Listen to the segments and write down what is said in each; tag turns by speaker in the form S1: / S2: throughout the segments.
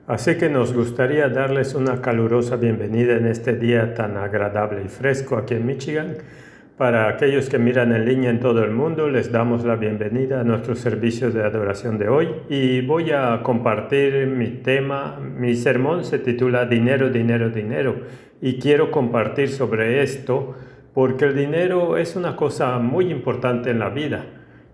S1: Así que nos gustaría darles una calurosa bienvenida en este día tan agradable y fresco aquí en Michigan. Para aquellos que miran en línea en todo el mundo, les damos la bienvenida a nuestros servicios de adoración de hoy y voy a compartir mi sermón se titula Dinero, Dinero, Dinero, y quiero compartir sobre esto porque el dinero es una cosa muy importante en la vida.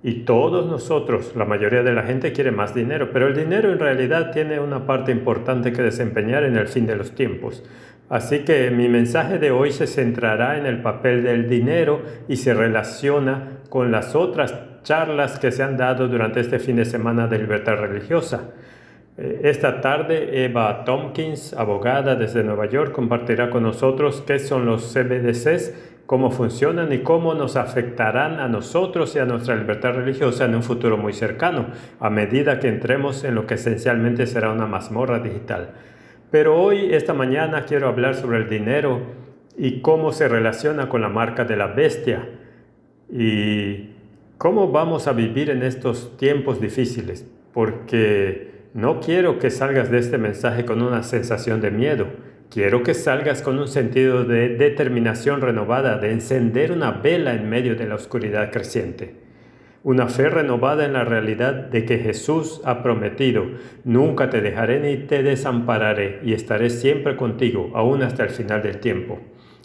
S1: Y todos nosotros, la mayoría de la gente quiere más dinero, pero el dinero en realidad tiene una parte importante que desempeñar en el fin de los tiempos. Así que mi mensaje de hoy se centrará en el papel del dinero y se relaciona con las otras charlas que se han dado durante este fin de semana de libertad religiosa. Esta tarde Eva Tompkins, abogada desde Nueva York, compartirá con nosotros qué son los CBDCs, cómo funcionan y cómo nos afectarán a nosotros y a nuestra libertad religiosa en un futuro muy cercano, a medida que entremos en lo que esencialmente será una mazmorra digital. Pero hoy, esta mañana, quiero hablar sobre el dinero y cómo se relaciona con la marca de la bestia y cómo vamos a vivir en estos tiempos difíciles, porque no quiero que salgas de este mensaje con una sensación de miedo. Quiero que salgas con un sentido de determinación renovada, de encender una vela en medio de la oscuridad creciente. Una fe renovada en la realidad de que Jesús ha prometido: nunca te dejaré ni te desampararé y estaré siempre contigo, aún hasta el final del tiempo.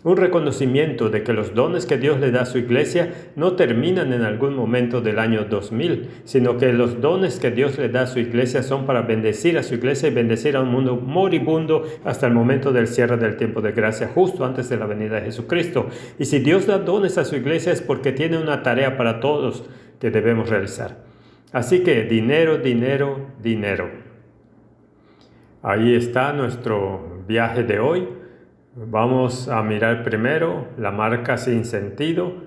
S1: Un reconocimiento de que los dones que Dios le da a su iglesia no terminan en algún momento del año 2000, sino que los dones que Dios le da a su iglesia son para bendecir a su iglesia y bendecir a un mundo moribundo hasta el momento del cierre del tiempo de gracia, justo antes de la venida de Jesucristo. Y si Dios da dones a su iglesia es porque tiene una tarea para todos que debemos realizar. Así que dinero, dinero, dinero. Ahí está nuestro viaje de hoy. Vamos a mirar primero la marca sin sentido,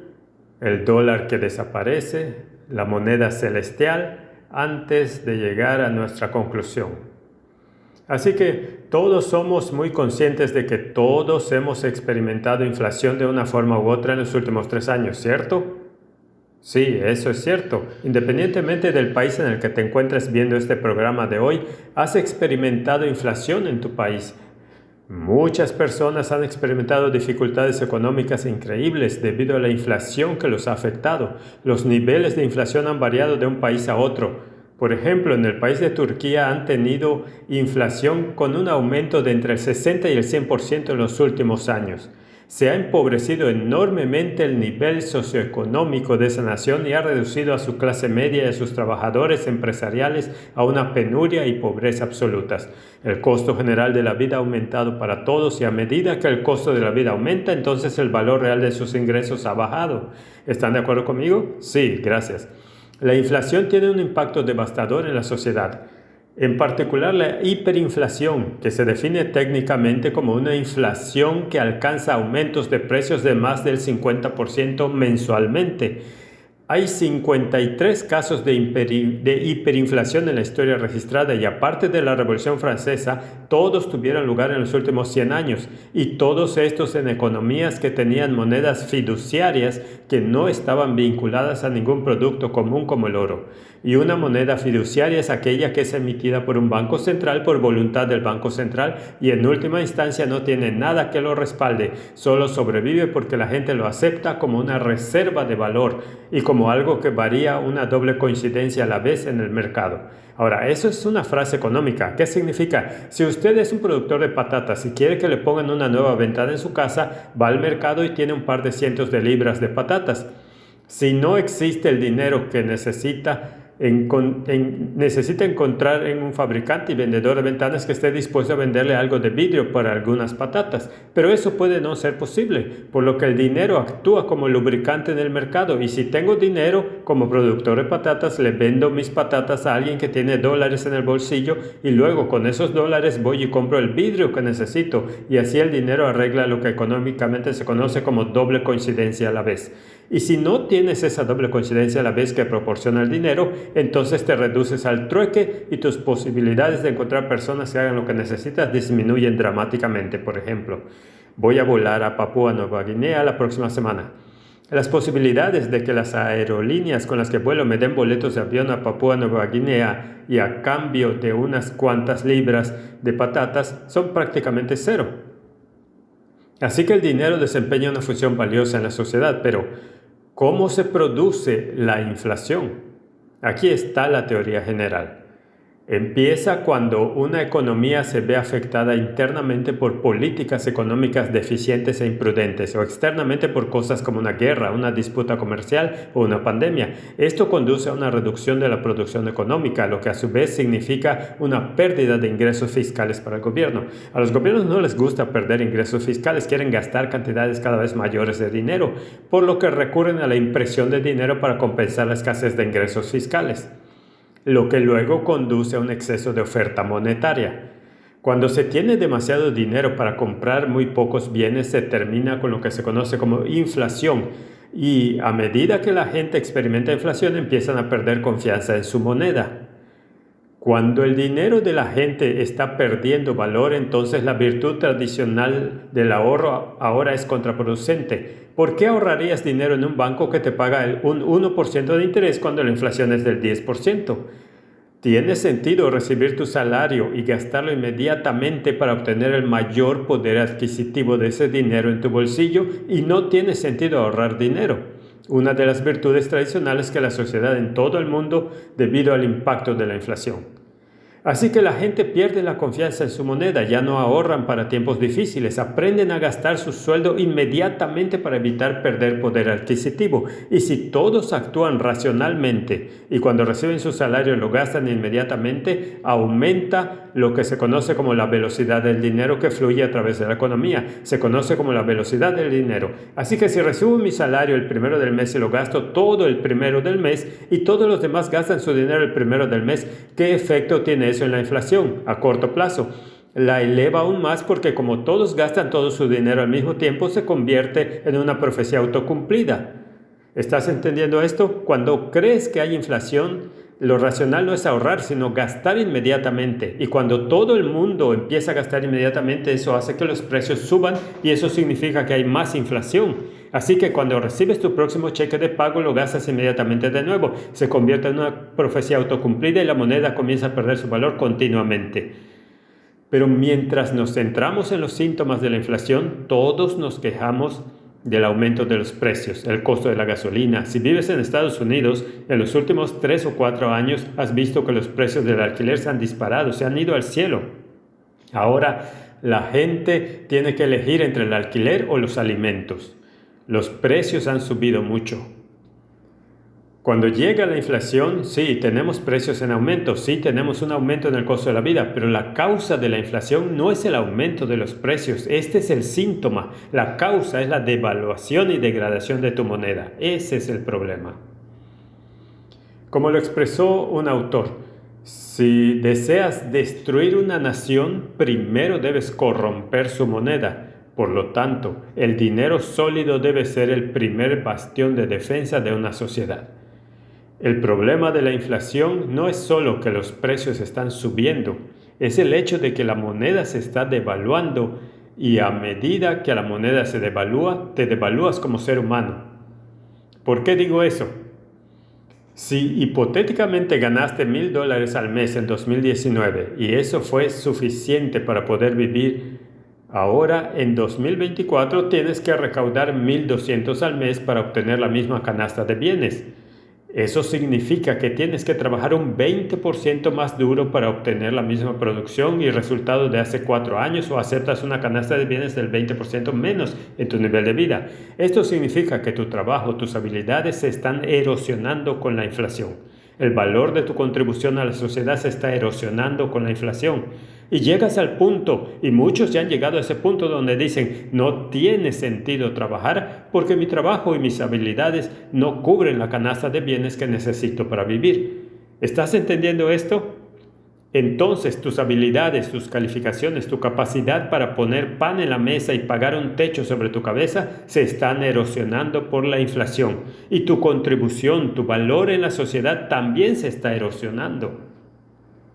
S1: el dólar que desaparece, la moneda celestial, antes de llegar a nuestra conclusión. Así que todos somos muy conscientes de que todos hemos experimentado inflación de una forma u otra en los últimos 3 años, ¿cierto? Sí, eso es cierto. Independientemente del país en el que te encuentres viendo este programa de hoy, has experimentado inflación en tu país. Muchas personas han experimentado dificultades económicas increíbles debido a la inflación que los ha afectado. Los niveles de inflación han variado de un país a otro. Por ejemplo, en el país de Turquía han tenido inflación con un aumento de entre el 60 y el 100% en los últimos años. Se ha empobrecido enormemente el nivel socioeconómico de esa nación y ha reducido a su clase media y a sus trabajadores empresariales a una penuria y pobreza absolutas. El costo general de la vida ha aumentado para todos y a medida que el costo de la vida aumenta, entonces el valor real de sus ingresos ha bajado. ¿Están de acuerdo conmigo? Sí, gracias. La inflación tiene un impacto devastador en la sociedad. En particular, la hiperinflación, que se define técnicamente como una inflación que alcanza aumentos de precios de más del 50% mensualmente. Hay 53 casos de hiperinflación en la historia registrada y aparte de la Revolución Francesa, todos tuvieron lugar en los últimos 100 años y todos estos en economías que tenían monedas fiduciarias que no estaban vinculadas a ningún producto común como el oro. Y una moneda fiduciaria es aquella que es emitida por un banco central por voluntad del banco central y en última instancia no tiene nada que lo respalde, solo sobrevive porque la gente lo acepta como una reserva de valor y como algo que varía una doble coincidencia a la vez en el mercado. Ahora, eso es una frase económica. ¿Qué significa? Si usted es un productor de patatas y quiere que le pongan una nueva ventana en su casa, va al mercado y tiene un par de cientos de libras de patatas. Si no existe el dinero que necesita encontrar en un fabricante y vendedor de ventanas que esté dispuesto a venderle algo de vidrio para algunas patatas. Pero eso puede no ser posible, por lo que el dinero actúa como lubricante en el mercado. Y si tengo dinero como productor de patatas, le vendo mis patatas a alguien que tiene dólares en el bolsillo y luego con esos dólares voy y compro el vidrio que necesito. Y así el dinero arregla lo que económicamente se conoce como doble coincidencia a la vez. Y si no tienes esa doble coincidencia a la vez que proporciona el dinero, entonces te reduces al trueque y tus posibilidades de encontrar personas que hagan lo que necesitas disminuyen dramáticamente. Por ejemplo, voy a volar a Papúa Nueva Guinea la próxima semana. Las posibilidades de que las aerolíneas con las que vuelo me den boletos de avión a Papúa Nueva Guinea y a cambio de unas cuantas libras de patatas son prácticamente cero. Así que el dinero desempeña una función valiosa en la sociedad, pero ¿cómo se produce la inflación? Aquí está la teoría general. Empieza cuando una economía se ve afectada internamente por políticas económicas deficientes e imprudentes o externamente por cosas como una guerra, una disputa comercial o una pandemia. Esto conduce a una reducción de la producción económica, lo que a su vez significa una pérdida de ingresos fiscales para el gobierno. A los gobiernos no les gusta perder ingresos fiscales, quieren gastar cantidades cada vez mayores de dinero, por lo que recurren a la impresión de dinero para compensar la escasez de ingresos fiscales, lo que luego conduce a un exceso de oferta monetaria. Cuando se tiene demasiado dinero para comprar muy pocos bienes, se termina con lo que se conoce como inflación, y a medida que la gente experimenta inflación, empiezan a perder confianza en su moneda. Cuando el dinero de la gente está perdiendo valor, entonces la virtud tradicional del ahorro ahora es contraproducente. ¿Por qué ahorrarías dinero en un banco que te paga un 1% de interés cuando la inflación es del 10%? ¿Tiene sentido recibir tu salario y gastarlo inmediatamente para obtener el mayor poder adquisitivo de ese dinero en tu bolsillo? Y no tiene sentido ahorrar dinero, una de las virtudes tradicionales que la sociedad en todo el mundo debido al impacto de la inflación. Así que la gente pierde la confianza en su moneda, ya no ahorran para tiempos difíciles, aprenden a gastar su sueldo inmediatamente para evitar perder poder adquisitivo. Y si todos actúan racionalmente y cuando reciben su salario lo gastan inmediatamente, aumenta lo que se conoce como la velocidad del dinero que fluye a través de la economía. Se conoce como la velocidad del dinero. Así que si recibo mi salario el primero del mes y lo gasto todo el primero del mes y todos los demás gastan su dinero el primero del mes, ¿qué efecto tiene eso en la inflación? A corto plazo la eleva aún más, porque como todos gastan todo su dinero al mismo tiempo, se convierte en una profecía autocumplida. ¿Estás entendiendo esto? Cuando crees que hay inflación, lo racional no es ahorrar, sino gastar inmediatamente. Y cuando todo el mundo empieza a gastar inmediatamente, eso hace que los precios suban y eso significa que hay más inflación. Así que cuando recibes tu próximo cheque de pago, lo gastas inmediatamente de nuevo. Se convierte en una profecía autocumplida y la moneda comienza a perder su valor continuamente. Pero mientras nos centramos en los síntomas de la inflación, todos nos quejamos del aumento de los precios, el costo de la gasolina. Si vives en Estados Unidos, en los últimos 3 o 4 años has visto que los precios del alquiler se han disparado, se han ido al cielo. Ahora la gente tiene que elegir entre el alquiler o los alimentos. Los precios han subido mucho. Cuando llega la inflación, sí, tenemos precios en aumento, sí, tenemos un aumento en el costo de la vida, pero la causa de la inflación no es el aumento de los precios, este es el síntoma. La causa es la devaluación y degradación de tu moneda, ese es el problema. Como lo expresó un autor, si deseas destruir una nación, primero debes corromper su moneda. Por lo tanto, el dinero sólido debe ser el primer bastión de defensa de una sociedad. El problema de la inflación no es solo que los precios están subiendo, es el hecho de que la moneda se está devaluando y a medida que la moneda se devalúa, te devalúas como ser humano. ¿Por qué digo eso? Si hipotéticamente ganaste $1,000 al mes en 2019 y eso fue suficiente para poder vivir, ahora en 2024 tienes que recaudar $1,200 al mes para obtener la misma canasta de bienes. Eso significa que tienes que trabajar un 20% más duro para obtener la misma producción y resultado de hace 4 años, o aceptas una canasta de bienes del 20% menos en tu nivel de vida. Esto significa que tu trabajo, tus habilidades se están erosionando con la inflación. El valor de tu contribución a la sociedad se está erosionando con la inflación. Y llegas al punto, y muchos ya han llegado a ese punto donde dicen, no tiene sentido trabajar porque mi trabajo y mis habilidades no cubren la canasta de bienes que necesito para vivir. ¿Estás entendiendo esto? Entonces tus habilidades, tus calificaciones, tu capacidad para poner pan en la mesa y pagar un techo sobre tu cabeza se están erosionando por la inflación. Y tu contribución, tu valor en la sociedad también se está erosionando.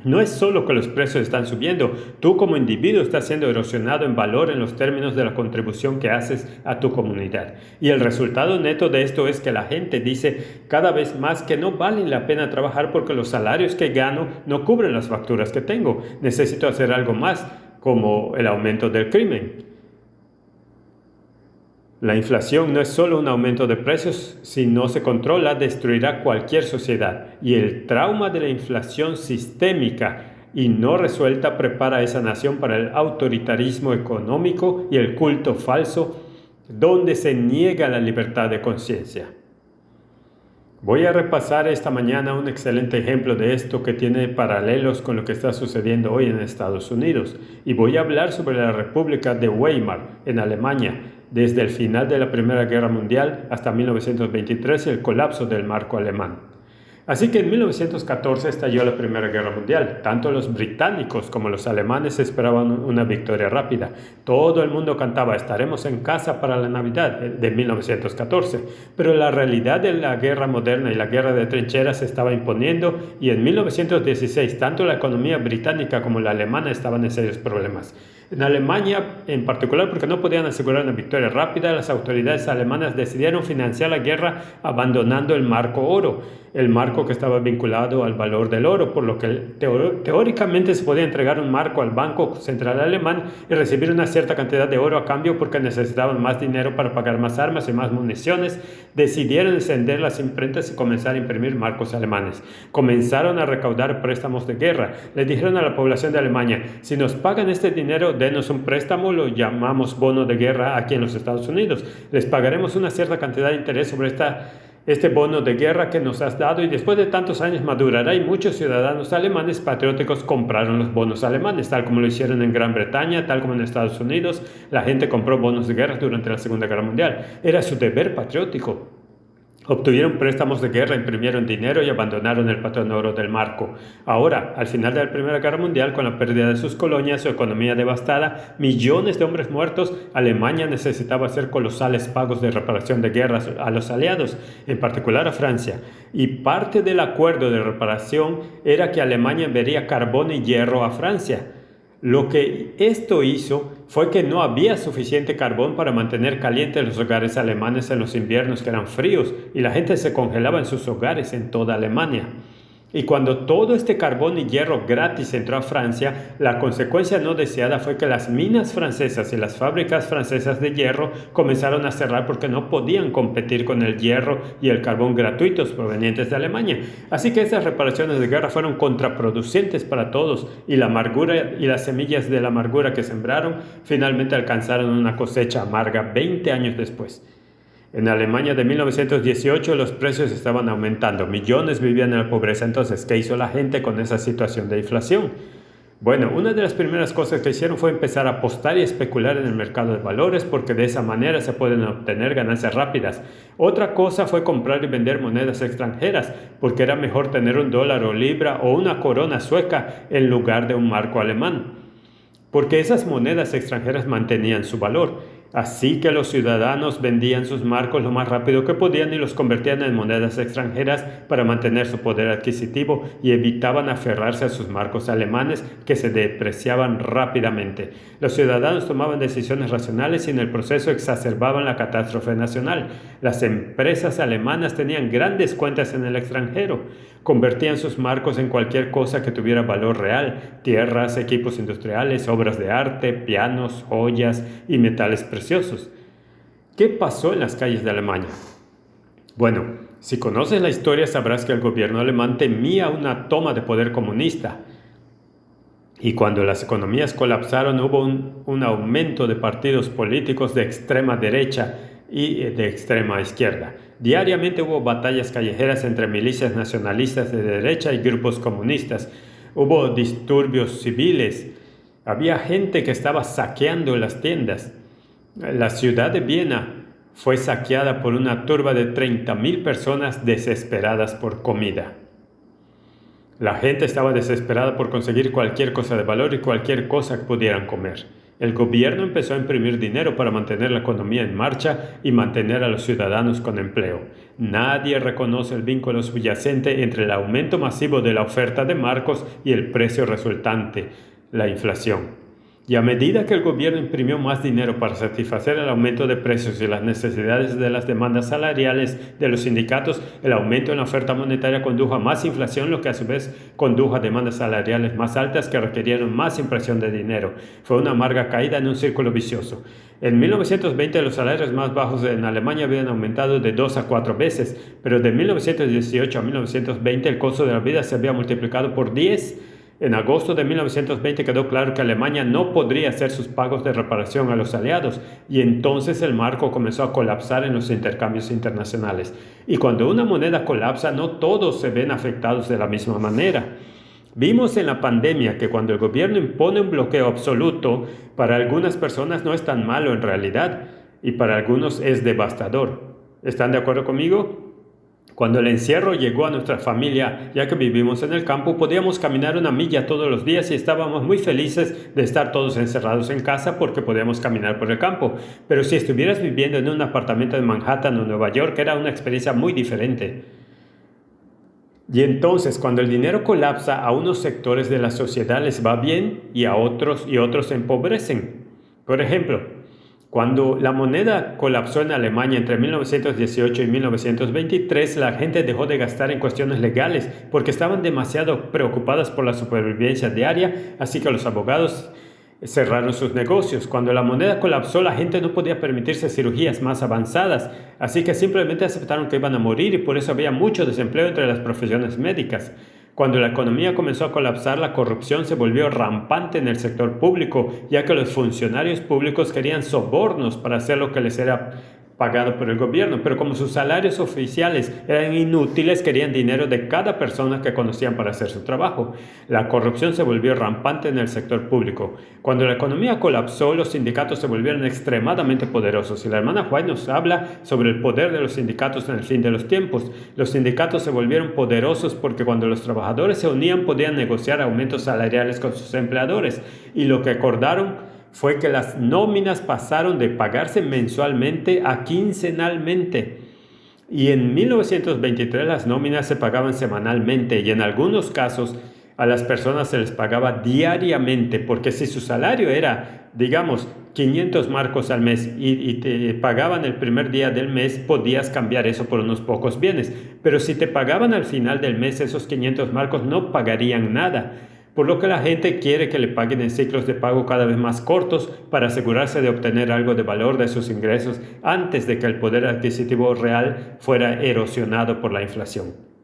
S1: No es solo que los precios están subiendo, tú como individuo estás siendo erosionado en valor en los términos de la contribución que haces a tu comunidad. Y el resultado neto de esto es que la gente dice cada vez más que no vale la pena trabajar porque los salarios que gano no cubren las facturas que tengo. Necesito hacer algo más, como el aumento del crimen. La inflación no es solo un aumento de precios, si no se controla, destruirá cualquier sociedad. Y el trauma de la inflación sistémica y no resuelta prepara a esa nación para el autoritarismo económico y el culto falso, donde se niega la libertad de conciencia. Voy a repasar esta mañana un excelente ejemplo de esto que tiene paralelos con lo que está sucediendo hoy en Estados Unidos. Y voy a hablar sobre la República de Weimar, en Alemania, desde el final de la Primera Guerra Mundial hasta 1923 y el colapso del marco alemán. Así que en 1914 estalló la Primera Guerra Mundial. Tanto los británicos como los alemanes esperaban una victoria rápida. Todo el mundo cantaba, estaremos en casa para la Navidad de 1914. Pero la realidad de la guerra moderna y la guerra de trincheras se estaba imponiendo y en 1916 tanto la economía británica como la alemana estaban en serios problemas. En Alemania, en particular porque no podían asegurar una victoria rápida, las autoridades alemanas decidieron financiar la guerra abandonando el marco oro, el marco que estaba vinculado al valor del oro, por lo que teóricamente se podía entregar un marco al Banco Central Alemán y recibir una cierta cantidad de oro a cambio porque necesitaban más dinero para pagar más armas y más municiones. Decidieron encender las imprentas y comenzar a imprimir marcos alemanes. Comenzaron a recaudar préstamos de guerra. Le dijeron a la población de Alemania, si nos pagan este dinero, denos un préstamo, lo llamamos bono de guerra aquí en los Estados Unidos. Les pagaremos una cierta cantidad de interés sobre este bono de guerra que nos has dado y después de tantos años madurará y muchos ciudadanos alemanes patrióticos compraron los bonos alemanes, tal como lo hicieron en Gran Bretaña, tal como en Estados Unidos. La gente compró bonos de guerra durante la Segunda Guerra Mundial. Era su deber patriótico. Obtuvieron préstamos de guerra, imprimieron dinero y abandonaron el patrón oro del marco. Ahora, al final de la Primera Guerra Mundial, con la pérdida de sus colonias, su economía devastada, millones de hombres muertos, Alemania necesitaba hacer colosales pagos de reparación de guerras a los aliados, en particular a Francia. Y parte del acuerdo de reparación era que Alemania enviaría carbón y hierro a Francia. Lo que esto hizo fue que no había suficiente carbón para mantener calientes los hogares alemanes en los inviernos que eran fríos y la gente se congelaba en sus hogares en toda Alemania. Y cuando todo este carbón y hierro gratis entró a Francia, la consecuencia no deseada fue que las minas francesas y las fábricas francesas de hierro comenzaron a cerrar porque no podían competir con el hierro y el carbón gratuitos provenientes de Alemania. Así que esas reparaciones de guerra fueron contraproducentes para todos y la amargura y las semillas de la amargura que sembraron finalmente alcanzaron una cosecha amarga 20 años después. En Alemania de 1918 los precios estaban aumentando, millones vivían en la pobreza. Entonces, ¿qué hizo la gente con esa situación de inflación? Bueno, una de las primeras cosas que hicieron fue empezar a apostar y especular en el mercado de valores porque de esa manera se pueden obtener ganancias rápidas. Otra cosa fue comprar y vender monedas extranjeras porque era mejor tener un dólar o libra o una corona sueca en lugar de un marco alemán, porque esas monedas extranjeras mantenían su valor. Así que los ciudadanos vendían sus marcos lo más rápido que podían y los convertían en monedas extranjeras para mantener su poder adquisitivo y evitaban aferrarse a sus marcos alemanes que se depreciaban rápidamente. Los ciudadanos tomaban decisiones racionales y en el proceso exacerbaban la catástrofe nacional. Las empresas alemanas tenían grandes cuentas en el extranjero. Convertían sus marcos en cualquier cosa que tuviera valor real: tierras, equipos industriales, obras de arte, pianos, joyas y metales preciosos. ¿Qué pasó en las calles de Alemania? Bueno, si conoces la historia sabrás que el gobierno alemán temía una toma de poder comunista. Y cuando las economías colapsaron hubo un aumento de partidos políticos de extrema derecha y de extrema izquierda. Diariamente hubo batallas callejeras entre milicias nacionalistas de derecha y grupos comunistas. Hubo disturbios civiles. Había gente que estaba saqueando las tiendas. La ciudad de Viena fue saqueada por una turba de 30,000 personas desesperadas por comida. La gente estaba desesperada por conseguir cualquier cosa de valor y cualquier cosa que pudieran comer. El gobierno empezó a imprimir dinero para mantener la economía en marcha y mantener a los ciudadanos con empleo. Nadie reconoce el vínculo subyacente entre el aumento masivo de la oferta de Marcos y el precio resultante, la inflación. Y a medida que el gobierno imprimió más dinero para satisfacer el aumento de precios y las necesidades de las demandas salariales de los sindicatos, el aumento en la oferta monetaria condujo a más inflación, lo que a su vez condujo a demandas salariales más altas que requirieron más impresión de dinero. Fue una amarga caída en un círculo vicioso. En 1920 los salarios más bajos en Alemania habían aumentado de 2 a 4 veces, pero de 1918 a 1920 el costo de la vida se había multiplicado por 10. En agosto de 1920 quedó claro que Alemania no podría hacer sus pagos de reparación a los aliados y entonces el marco comenzó a colapsar en los intercambios internacionales. Y cuando una moneda colapsa, no todos se ven afectados de la misma manera. Vimos en la pandemia que cuando el gobierno impone un bloqueo absoluto, para algunas personas no es tan malo en realidad y para algunos es devastador. ¿Están de acuerdo conmigo? Cuando el encierro llegó a nuestra familia, ya que vivimos en el campo, podíamos caminar 1 milla todos los días y estábamos muy felices de estar todos encerrados en casa porque podíamos caminar por el campo. Pero si estuvieras viviendo en un apartamento en Manhattan o Nueva York, era una experiencia muy diferente. Y entonces, cuando el dinero colapsa, a unos sectores de la sociedad les va bien y a otros se empobrecen. Por ejemplo, cuando la moneda colapsó en Alemania entre 1918 y 1923, la gente dejó de gastar en cuestiones legales porque estaban demasiado preocupadas por la supervivencia diaria, así que los abogados cerraron sus negocios. Cuando la moneda colapsó, la gente no podía permitirse cirugías más avanzadas, así que simplemente aceptaron que iban a morir y por eso había mucho desempleo entre las profesiones médicas. Cuando la economía comenzó a colapsar, la corrupción se volvió rampante en el sector público, ya que los funcionarios públicos querían sobornos para hacer lo que les era pagado por el gobierno, pero como sus salarios oficiales eran inútiles, querían dinero de cada persona que conocían para hacer su trabajo. La corrupción se volvió rampante en el sector público. Cuando la economía colapsó, los sindicatos se volvieron extremadamente poderosos y la hermana White nos habla sobre el poder de los sindicatos en el fin de los tiempos. Los sindicatos se volvieron poderosos porque cuando los trabajadores se unían podían negociar aumentos salariales con sus empleadores y lo que acordaron fue que las nóminas pasaron de pagarse mensualmente a quincenalmente. Y en 1923 las nóminas se pagaban semanalmente y en algunos casos a las personas se les pagaba diariamente, porque si su salario era, digamos, 500 marcos al mes y te pagaban el primer día del mes, podías cambiar eso por unos pocos bienes. Pero si te pagaban al final del mes, esos 500 marcos no pagarían nada. Por lo que la gente quiere que le paguen en ciclos de pago cada vez más cortos para asegurarse de obtener algo de valor de sus ingresos antes de que el poder adquisitivo real fuera erosionado por la inflación.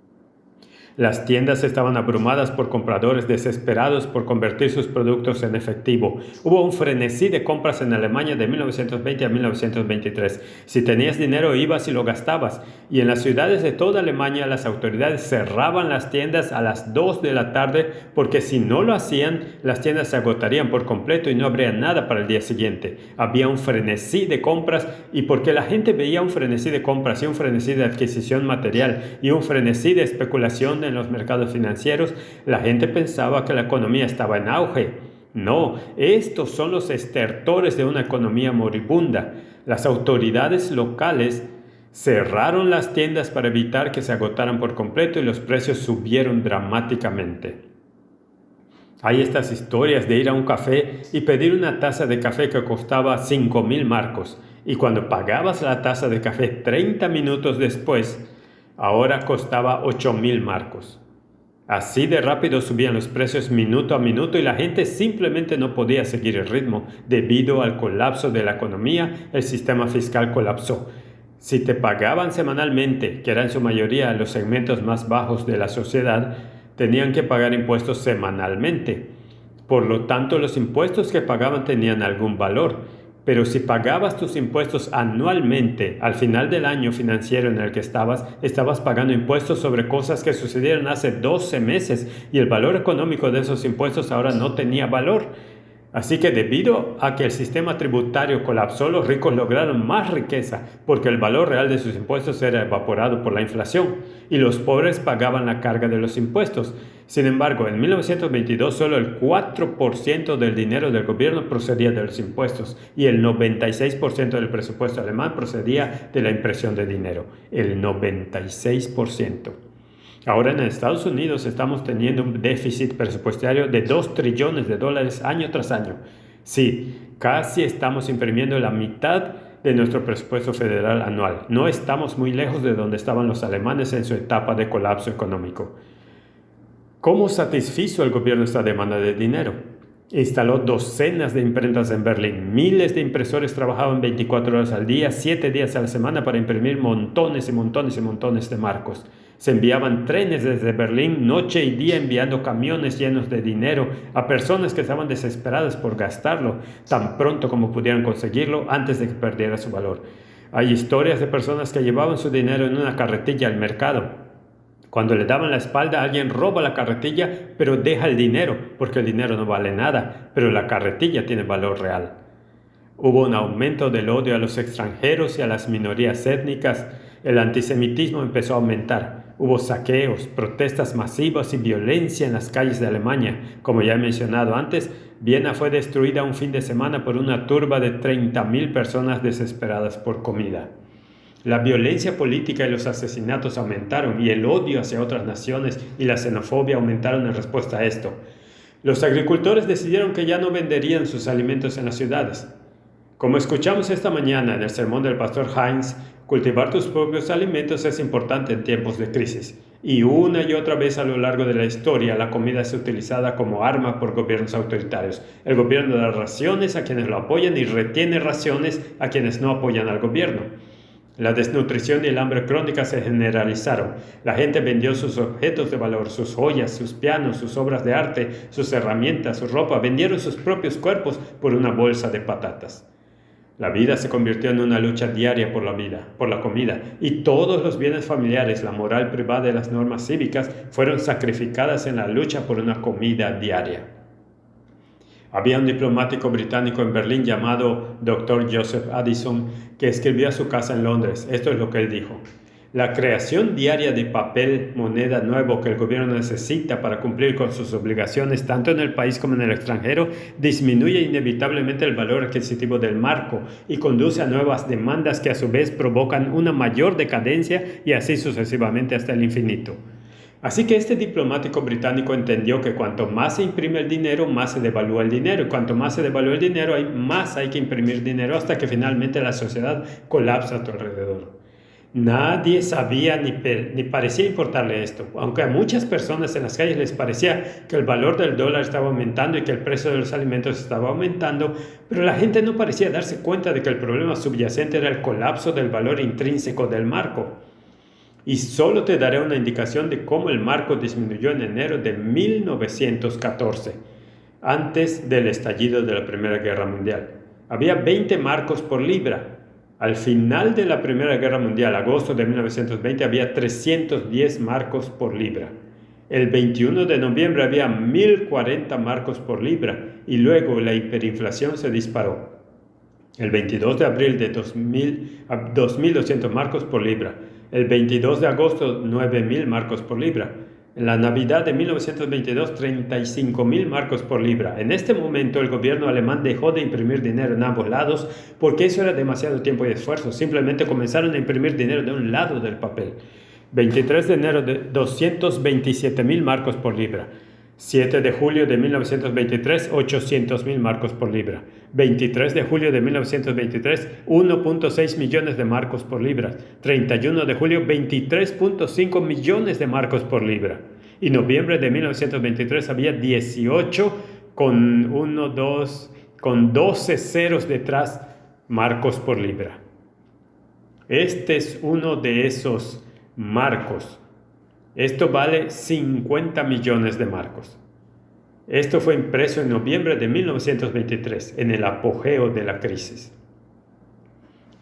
S1: Las tiendas estaban abrumadas por compradores desesperados por convertir sus productos en efectivo. Hubo un frenesí de compras en Alemania de 1920 a 1923. Si tenías dinero, ibas y lo gastabas. Y en las ciudades de toda Alemania, las autoridades cerraban las tiendas a las 2 de la tarde porque si no lo hacían, las tiendas se agotarían por completo y no habría nada para el día siguiente. Había un frenesí de compras y porque la gente veía un frenesí de compras y un frenesí de adquisición material y un frenesí de especulación en los mercados financieros, la gente pensaba que la economía estaba en auge. No, estos son los estertores de una economía moribunda. Las autoridades locales cerraron las tiendas para evitar que se agotaran por completo y los precios subieron dramáticamente. Hay estas historias de ir a un café y pedir una taza de café que costaba 5,000 marcos y cuando pagabas la taza de café 30 minutos después, ahora costaba 8,000 marcos. Así de rápido subían los precios minuto a minuto y la gente simplemente no podía seguir el ritmo. Debido al colapso de la economía, el sistema fiscal colapsó. Si te pagaban semanalmente, que eran en su mayoría los segmentos más bajos de la sociedad, tenían que pagar impuestos semanalmente. Por lo tanto, los impuestos que pagaban tenían algún valor. Pero si pagabas tus impuestos anualmente, al final del año financiero en el que estabas pagando impuestos sobre cosas que sucedieron hace 12 meses y el valor económico de esos impuestos ahora no tenía valor. Así que debido a que el sistema tributario colapsó, los ricos lograron más riqueza porque el valor real de sus impuestos era evaporado por la inflación y los pobres pagaban la carga de los impuestos. Sin embargo, en 1922 solo el 4% del dinero del gobierno procedía de los impuestos y el 96% del presupuesto alemán procedía de la impresión de dinero. El 96%. Ahora en Estados Unidos estamos teniendo un déficit presupuestario de $2 trillones año tras año. Sí, casi estamos imprimiendo la mitad de nuestro presupuesto federal anual. No estamos muy lejos de donde estaban los alemanes en su etapa de colapso económico. ¿Cómo satisfizo el gobierno esta demanda de dinero? Instaló docenas de imprentas en Berlín. Miles de impresores trabajaban 24 horas al día, 7 días a la semana para imprimir montones y montones y montones de marcos. Se enviaban trenes desde Berlín noche y día enviando camiones llenos de dinero a personas que estaban desesperadas por gastarlo tan pronto como pudieran conseguirlo antes de que perdiera su valor. Hay historias de personas que llevaban su dinero en una carretilla al mercado. Cuando le daban la espalda, alguien roba la carretilla, pero deja el dinero, porque el dinero no vale nada, pero la carretilla tiene valor real. Hubo un aumento del odio a los extranjeros y a las minorías étnicas. El antisemitismo empezó a aumentar. Hubo saqueos, protestas masivas y violencia en las calles de Alemania. Como ya he mencionado antes, Viena fue destruida un fin de semana por una turba de 30.000 personas desesperadas por comida. La violencia política y los asesinatos aumentaron y el odio hacia otras naciones y la xenofobia aumentaron en respuesta a esto. Los agricultores decidieron que ya no venderían sus alimentos en las ciudades. Como escuchamos esta mañana en el sermón del pastor Heinz, cultivar tus propios alimentos es importante en tiempos de crisis. Y una y otra vez a lo largo de la historia, la comida es utilizada como arma por gobiernos autoritarios. El gobierno da raciones a quienes lo apoyan y retiene raciones a quienes no apoyan al gobierno. La desnutrición y el hambre crónica se generalizaron. La gente vendió sus objetos de valor, sus joyas, sus pianos, sus obras de arte, sus herramientas, su ropa. Vendieron sus propios cuerpos por una bolsa de patatas. La vida se convirtió en una lucha diaria por la comida, y todos los bienes familiares, la moral privada y las normas cívicas fueron sacrificadas en la lucha por una comida diaria. Había un diplomático británico en Berlín llamado Dr. Joseph Addison que escribió a su casa en Londres. Esto es lo que él dijo. La creación diaria de papel, moneda nuevo que el gobierno necesita para cumplir con sus obligaciones tanto en el país como en el extranjero disminuye inevitablemente el valor adquisitivo del marco y conduce a nuevas demandas que a su vez provocan una mayor decadencia y así sucesivamente hasta el infinito. Así que este diplomático británico entendió que cuanto más se imprime el dinero, más se devalúa el dinero. Y cuanto más se devalúa el dinero, más hay que imprimir dinero hasta que finalmente la sociedad colapsa a tu alrededor. Nadie sabía ni parecía importarle esto, aunque a muchas personas en las calles les parecía que el valor del dólar estaba aumentando y que el precio de los alimentos estaba aumentando, pero la gente no parecía darse cuenta de que el problema subyacente era el colapso del valor intrínseco del marco. Y solo te daré una indicación de cómo el marco disminuyó en enero de 1914, antes del estallido de la Primera Guerra Mundial. Había 20 marcos por libra. Al final de la Primera Guerra Mundial, agosto de 1920, había 310 marcos por libra. El 21 de noviembre había 1.040 marcos por libra y luego la hiperinflación se disparó. El 22 de abril de 2.200 marcos por libra. El 22 de agosto, 9.000 marcos por libra. En la Navidad de 1922, 35.000 marcos por libra. En este momento, el gobierno alemán dejó de imprimir dinero en ambos lados porque eso era demasiado tiempo y esfuerzo. Simplemente comenzaron a imprimir dinero de un lado del papel. 23 de enero, 227.000 marcos por libra. 7 de julio de 1923, 800.000 marcos por libra. 23 de julio de 1923, 1.6 millones de marcos por libra. 31 de julio, 23.5 millones de marcos por libra. Y noviembre de 1923 había 18 con 12 ceros detrás marcos por libra. Este es uno de esos marcos. Esto vale 50 millones de marcos. Esto fue impreso en noviembre de 1923, en el apogeo de la crisis.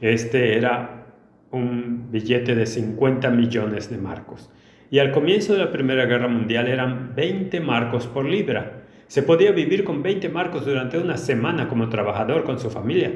S1: Este era un billete de 50 millones de marcos. Y al comienzo de la Primera Guerra Mundial eran 20 marcos por libra. Se podía vivir con 20 marcos durante una semana como trabajador con su familia,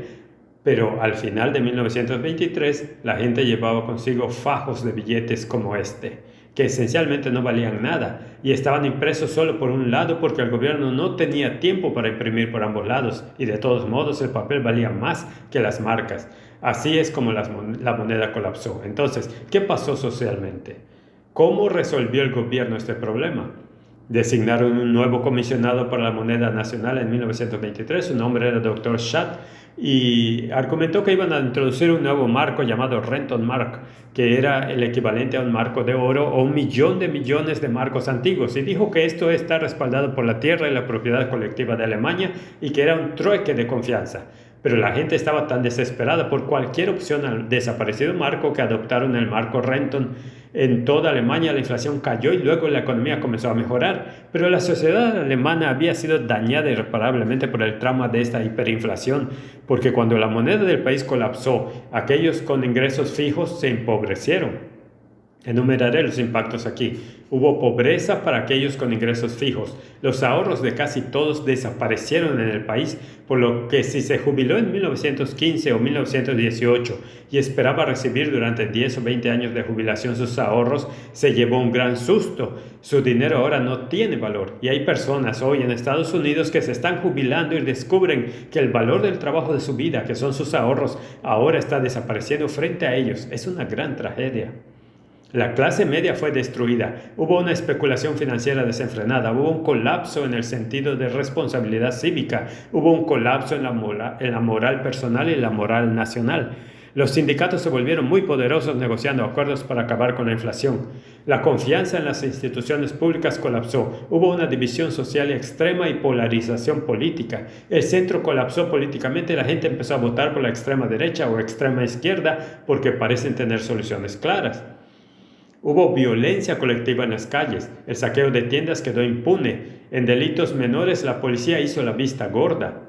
S1: pero al final de 1923 la gente llevaba consigo fajos de billetes como este, que esencialmente no valían nada y estaban impresos solo por un lado porque el gobierno no tenía tiempo para imprimir por ambos lados y de todos modos el papel valía más que las marcas. Así es como la moneda colapsó. Entonces, ¿qué pasó socialmente? ¿Cómo resolvió el gobierno este problema? Designaron un nuevo comisionado para la moneda nacional en 1923, su nombre era Dr. Schadt, y argumentó que iban a introducir un nuevo marco llamado Renton Mark, que era el equivalente a un marco de oro o 1.000.000 de millones de marcos antiguos, y dijo que esto está respaldado por la tierra y la propiedad colectiva de Alemania y que era un trueque de confianza. Pero la gente estaba tan desesperada por cualquier opción al desaparecido marco que adoptaron el marco Renton. En toda Alemania la inflación cayó y luego la economía comenzó a mejorar, pero la sociedad alemana había sido dañada irreparablemente por el trauma de esta hiperinflación, porque cuando la moneda del país colapsó, aquellos con ingresos fijos se empobrecieron. Enumeraré los impactos aquí. Hubo pobreza para aquellos con ingresos fijos. Los ahorros de casi todos desaparecieron en el país, por lo que si se jubiló en 1915 o 1918 y esperaba recibir durante 10 o 20 años de jubilación sus ahorros, se llevó un gran susto. Su dinero ahora no tiene valor y hay personas hoy en Estados Unidos que se están jubilando y descubren que el valor del trabajo de su vida, que son sus ahorros, ahora está desapareciendo frente a ellos. Es una gran tragedia. La clase media fue destruida, hubo una especulación financiera desenfrenada, hubo un colapso en el sentido de responsabilidad cívica, hubo un colapso en la moral personal y la moral nacional. Los sindicatos se volvieron muy poderosos negociando acuerdos para acabar con la inflación. La confianza en las instituciones públicas colapsó, hubo una división social extrema y polarización política. El centro colapsó políticamente y la gente empezó a votar por la extrema derecha o extrema izquierda porque parecen tener soluciones claras. Hubo violencia colectiva en las calles, el saqueo de tiendas quedó impune, en delitos menores la policía hizo la vista gorda.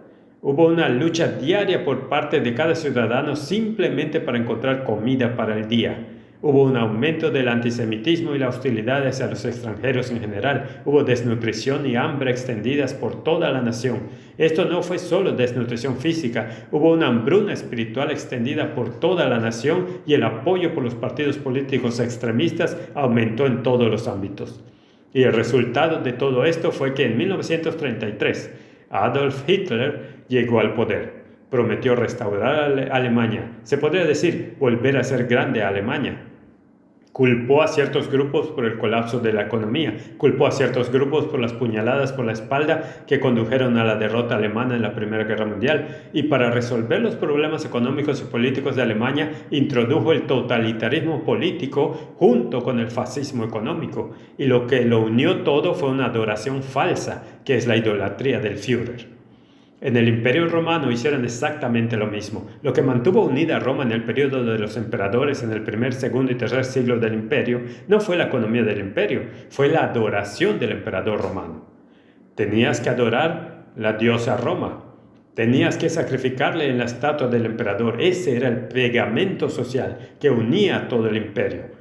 S1: Hubo una lucha diaria por parte de cada ciudadano simplemente para encontrar comida para el día. Hubo un aumento del antisemitismo y la hostilidad hacia los extranjeros en general. Hubo desnutrición y hambre extendidas por toda la nación. Esto no fue solo desnutrición física, hubo una hambruna espiritual extendida por toda la nación y el apoyo por los partidos políticos extremistas aumentó en todos los ámbitos. Y el resultado de todo esto fue que en 1933 Adolf Hitler llegó al poder. Prometió restaurar a Alemania, se podría decir volver a ser grande a Alemania. Culpó a ciertos grupos por el colapso de la economía, culpó a ciertos grupos por las puñaladas por la espalda que condujeron a la derrota alemana en la Primera Guerra Mundial, y para resolver los problemas económicos y políticos de Alemania introdujo el totalitarismo político junto con el fascismo económico, y lo que lo unió todo fue una adoración falsa, que es la idolatría del Führer. En el Imperio Romano hicieron exactamente lo mismo. Lo que mantuvo unida a Roma en el periodo de los emperadores en el primer, segundo y tercer siglo del imperio no fue la economía del imperio, fue la adoración del emperador romano. Tenías que adorar la diosa Roma, tenías que sacrificarle en la estatua del emperador. Ese era el pegamento social que unía a todo el imperio.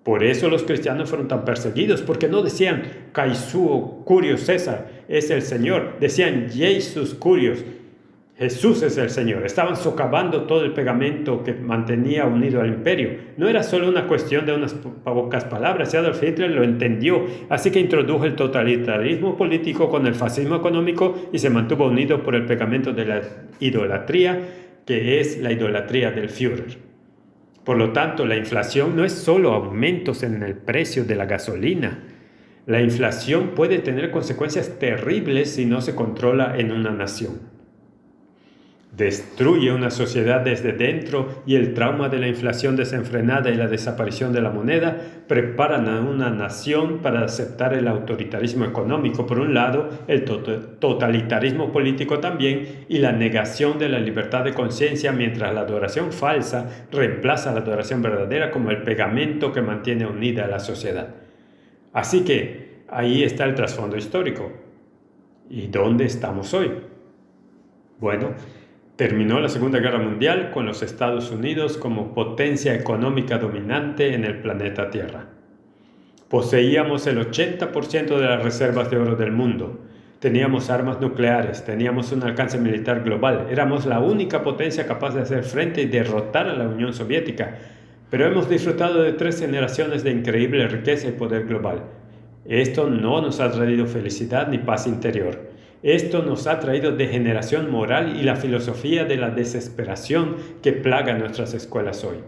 S1: Por eso los cristianos fueron tan perseguidos, porque no decían Caesar Curios César es el Señor, decían Jesus Curios, Jesús es el Señor. Estaban socavando todo el pegamento que mantenía unido al imperio. No era solo una cuestión de unas pocas palabras, y Adolf Hitler lo entendió, así que introdujo el totalitarismo político con el fascismo económico y se mantuvo unido por el pegamento de la idolatría, que es la idolatría del Führer. Por lo tanto, la inflación no es solo aumentos en el precio de la gasolina. La inflación puede tener consecuencias terribles si no se controla en una nación. Destruye una sociedad desde dentro y el trauma de la inflación desenfrenada y la desaparición de la moneda preparan a una nación para aceptar el autoritarismo económico por un lado, el totalitarismo político también y la negación de la libertad de conciencia, mientras la adoración falsa reemplaza la adoración verdadera como el pegamento que mantiene unida a la sociedad. Así que ahí está el trasfondo histórico. ¿Y dónde estamos hoy? Bueno, terminó la Segunda Guerra Mundial con los Estados Unidos como potencia económica dominante en el planeta Tierra. Poseíamos el 80% de las reservas de oro del mundo. Teníamos armas nucleares, teníamos un alcance militar global, éramos la única potencia capaz de hacer frente y derrotar a la Unión Soviética, pero hemos disfrutado de 3 generaciones de increíble riqueza y poder global. Esto no nos ha traído felicidad ni paz interior. Esto nos ha traído degeneración moral y la filosofía de la desesperación que plaga nuestras escuelas hoy.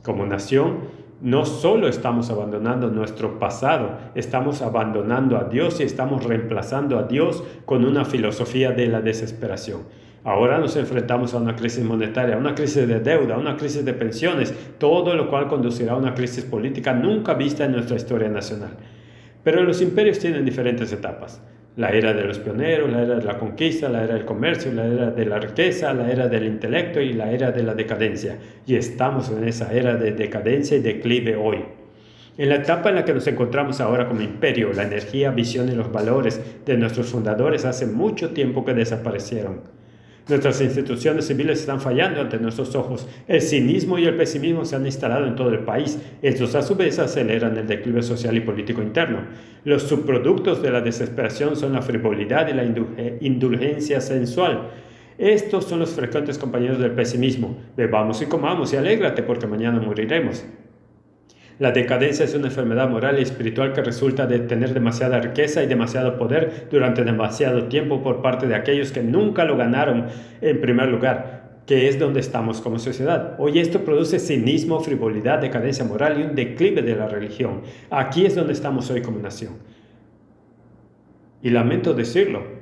S1: Como nación, no solo estamos abandonando nuestro pasado, estamos abandonando a Dios y estamos reemplazando a Dios con una filosofía de la desesperación. Ahora nos enfrentamos a una crisis monetaria, a una crisis de deuda, a una crisis de pensiones, todo lo cual conducirá a una crisis política nunca vista en nuestra historia nacional. Pero los imperios tienen diferentes etapas. La era de los pioneros, la era de la conquista, la era del comercio, la era de la riqueza, la era del intelecto y la era de la decadencia. Y estamos en esa era de decadencia y declive hoy. En la etapa en la que nos encontramos ahora como imperio, la energía, visión y los valores de nuestros fundadores hace mucho tiempo que desaparecieron. Nuestras instituciones civiles están fallando ante nuestros ojos. El cinismo y el pesimismo se han instalado en todo el país. Estos a su vez aceleran el declive social y político interno. Los subproductos de la desesperación son la frivolidad y la indulgencia sensual. Estos son los frecuentes compañeros del pesimismo. Bebamos y comamos y alégrate porque mañana moriremos. La decadencia es una enfermedad moral y espiritual que resulta de tener demasiada riqueza y demasiado poder durante demasiado tiempo por parte de aquellos que nunca lo ganaron en primer lugar, que es donde estamos como sociedad. Hoy esto produce cinismo, frivolidad, decadencia moral y un declive de la religión. Aquí es donde estamos hoy como nación. Y lamento decirlo,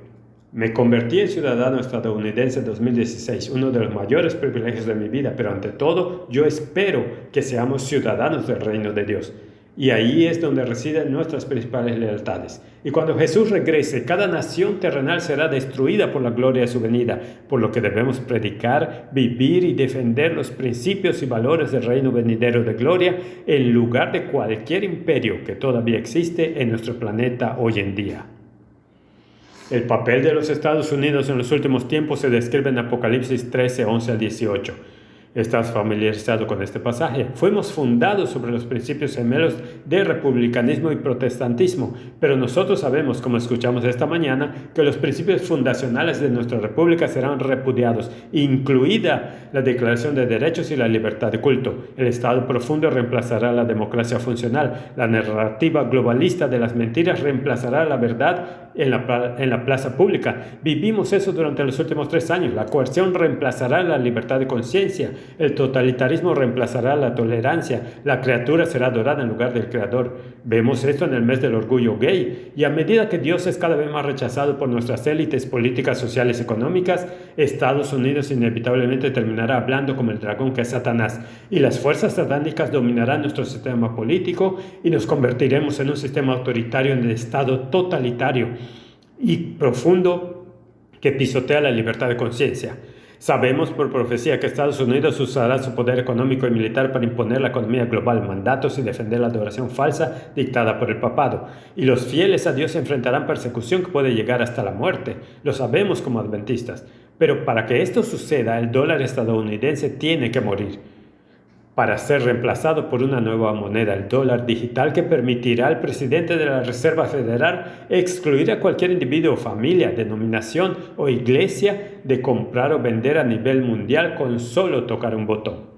S1: me convertí en ciudadano estadounidense en 2016, uno de los mayores privilegios de mi vida, pero ante todo yo espero que seamos ciudadanos del reino de Dios. Y ahí es donde residen nuestras principales lealtades. Y cuando Jesús regrese, cada nación terrenal será destruida por la gloria de su venida, por lo que debemos predicar, vivir y defender los principios y valores del reino venidero de gloria en lugar de cualquier imperio que todavía existe en nuestro planeta hoy en día. El papel de los Estados Unidos en los últimos tiempos se describe en Apocalipsis 13, 11 al 18. ¿Estás familiarizado con este pasaje? Fuimos fundados sobre los principios gemelos de republicanismo y protestantismo, pero nosotros sabemos, como escuchamos esta mañana, que los principios fundacionales de nuestra república serán repudiados, incluida la Declaración de Derechos y la libertad de culto. El Estado profundo reemplazará la democracia funcional. La narrativa globalista de las mentiras reemplazará la verdad en la plaza pública. Vivimos eso durante los últimos 3 años. La coerción reemplazará la libertad de conciencia. El totalitarismo reemplazará la tolerancia. La criatura será adorada en lugar del creador. Vemos esto en el mes del orgullo gay. Y a medida que Dios es cada vez más rechazado por nuestras élites políticas, sociales y económicas, Estados Unidos inevitablemente terminará hablando como el dragón que es Satanás. Y las fuerzas satánicas dominarán nuestro sistema político y nos convertiremos en un sistema autoritario, en el estado totalitario y profundo que pisotea la libertad de conciencia. Sabemos por profecía que Estados Unidos usará su poder económico y militar para imponer la economía global, mandatos y defender la adoración falsa dictada por el papado. Y los fieles a Dios enfrentarán persecución que puede llegar hasta la muerte. Lo sabemos como adventistas. Pero para que esto suceda, el dólar estadounidense tiene que morir, para ser reemplazado por una nueva moneda, el dólar digital, que permitirá al presidente de la Reserva Federal excluir a cualquier individuo, familia, denominación o iglesia de comprar o vender a nivel mundial con solo tocar un botón.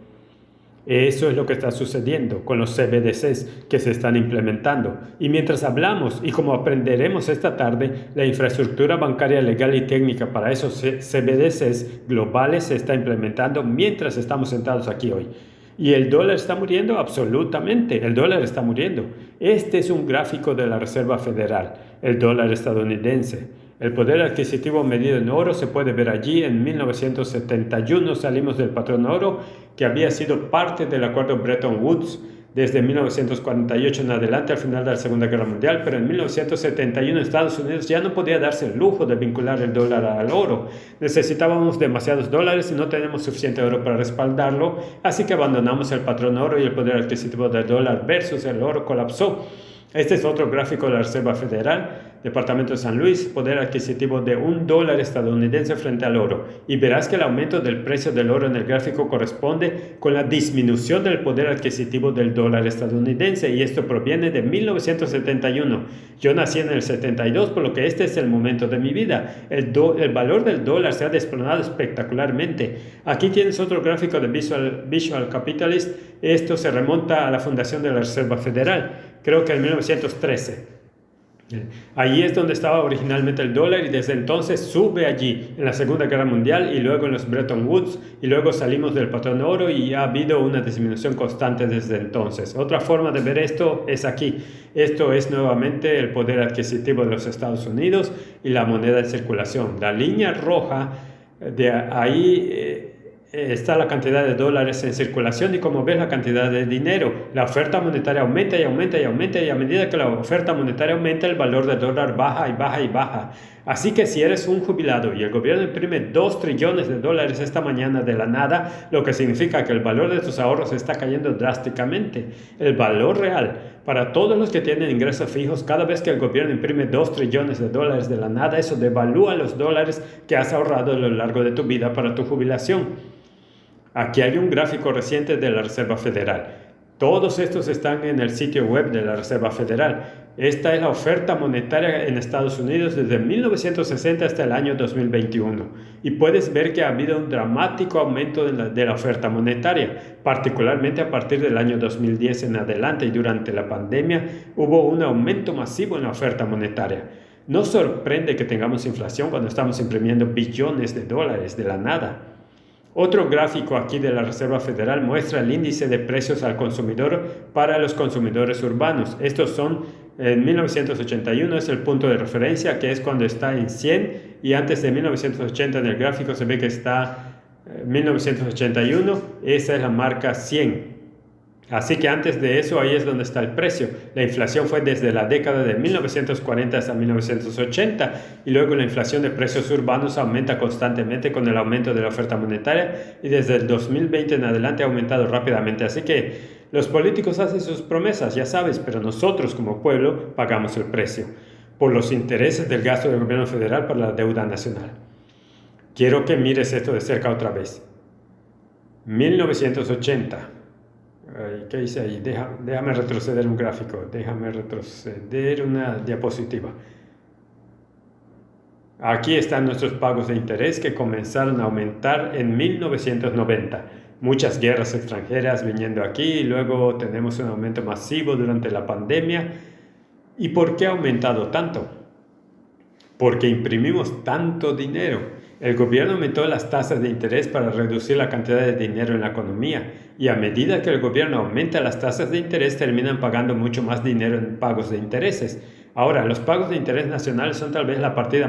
S1: Eso es lo que está sucediendo con los CBDCs que se están implementando. Y mientras hablamos, y como aprenderemos esta tarde, la infraestructura bancaria legal y técnica para esos CBDCs globales se está implementando mientras estamos sentados aquí hoy. ¿Y el dólar está muriendo? Absolutamente, el dólar está muriendo. Este es un gráfico de la Reserva Federal, el dólar estadounidense. El poder adquisitivo medido en oro se puede ver allí. En 1971 salimos del patrón oro, que había sido parte del acuerdo Bretton Woods desde 1948 en adelante, al final de la Segunda Guerra Mundial, pero en 1971 Estados Unidos ya no podía darse el lujo de vincular el dólar al oro. Necesitábamos demasiados dólares y no tenemos suficiente oro para respaldarlo, así que abandonamos el patrón oro y el poder adquisitivo del dólar versus el oro colapsó. Este es otro gráfico de la Reserva Federal. Departamento de San Luis, poder adquisitivo de $1 estadounidense frente al oro. Y verás que el aumento del precio del oro en el gráfico corresponde con la disminución del poder adquisitivo del dólar estadounidense, y esto proviene de 1971. Yo nací en el 72, por lo que este es el momento de mi vida. El valor del dólar se ha desplomado espectacularmente. Aquí tienes otro gráfico de Visual Capitalist. Esto se remonta a la fundación de la Reserva Federal, creo que en 1913. Allí es donde estaba originalmente el dólar, y desde entonces sube allí en la Segunda Guerra Mundial y luego en los Bretton Woods, y luego salimos del patrón oro y ha habido una disminución constante desde entonces. Otra forma de ver esto es aquí. Esto es nuevamente el poder adquisitivo de los Estados Unidos y la moneda en circulación. La línea roja de ahí está la cantidad de dólares en circulación, y como ves, la cantidad de dinero. La oferta monetaria aumenta y aumenta y aumenta, y a medida que la oferta monetaria aumenta, el valor del dólar baja y baja y baja. Así que si eres un jubilado y el gobierno imprime 2 trillones de dólares esta mañana de la nada, lo que significa que el valor de tus ahorros está cayendo drásticamente. El valor real para todos los que tienen ingresos fijos, cada vez que el gobierno imprime 2 trillones de dólares de la nada, eso devalúa los dólares que has ahorrado a lo largo de tu vida para tu jubilación. Aquí hay un gráfico reciente de la Reserva Federal. Todos estos están en el sitio web de la Reserva Federal. Esta es la oferta monetaria en Estados Unidos desde 1960 hasta el año 2021. Y puedes ver que ha habido un dramático aumento de la oferta monetaria, particularmente a partir del año 2010 en adelante, y durante la pandemia hubo un aumento masivo en la oferta monetaria. No sorprende que tengamos inflación cuando estamos imprimiendo billones de dólares de la nada. Otro gráfico aquí de la Reserva Federal muestra el índice de precios al consumidor para los consumidores urbanos. Estos son, en 1981 es el punto de referencia, que es cuando está en 100, y antes de 1980 en el gráfico se ve que está 1981, esa es la marca 100. Así que antes de eso, ahí es donde está el precio. La inflación fue desde la década de 1940 hasta 1980, y luego la inflación de precios urbanos aumenta constantemente con el aumento de la oferta monetaria, y desde el 2020 en adelante ha aumentado rápidamente. Así que los políticos hacen sus promesas, ya sabes, pero nosotros como pueblo pagamos el precio por los intereses del gasto del gobierno federal para la deuda nacional. Quiero que mires esto de cerca otra vez. 1980. ¿Qué hice ahí? Déjame retroceder un gráfico, déjame retroceder una diapositiva. Aquí están nuestros pagos de interés, que comenzaron a aumentar en 1990. Muchas guerras extranjeras viniendo aquí, y luego tenemos un aumento masivo durante la pandemia. ¿Y por qué ha aumentado tanto? Porque imprimimos tanto dinero. El gobierno aumentó las tasas de interés para reducir la cantidad de dinero en la economía, y a medida que el gobierno aumenta las tasas de interés, terminan pagando mucho más dinero en pagos de intereses. Ahora, los pagos de interés nacionales son tal vez la partida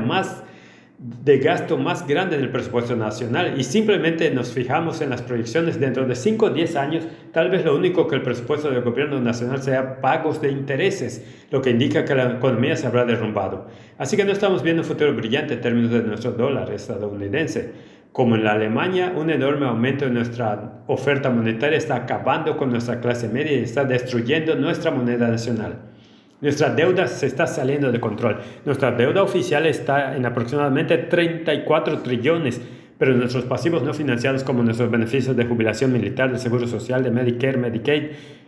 S1: de gasto más grande del presupuesto nacional, y simplemente nos fijamos en las proyecciones dentro de 5 o 10 años, tal vez lo único que el presupuesto del gobierno nacional sea pagos de intereses, lo que indica que la economía se habrá derrumbado. Así que no estamos viendo un futuro brillante en términos de nuestro dólar estadounidense. Como en la Alemania, un enorme aumento en nuestra oferta monetaria está acabando con nuestra clase media y está destruyendo nuestra moneda nacional. Nuestra deuda se está saliendo de control. Nuestra deuda oficial está en aproximadamente 34 trillones, pero nuestros pasivos no financiados, como nuestros beneficios de jubilación militar, de seguro social, de Medicare, Medicaid,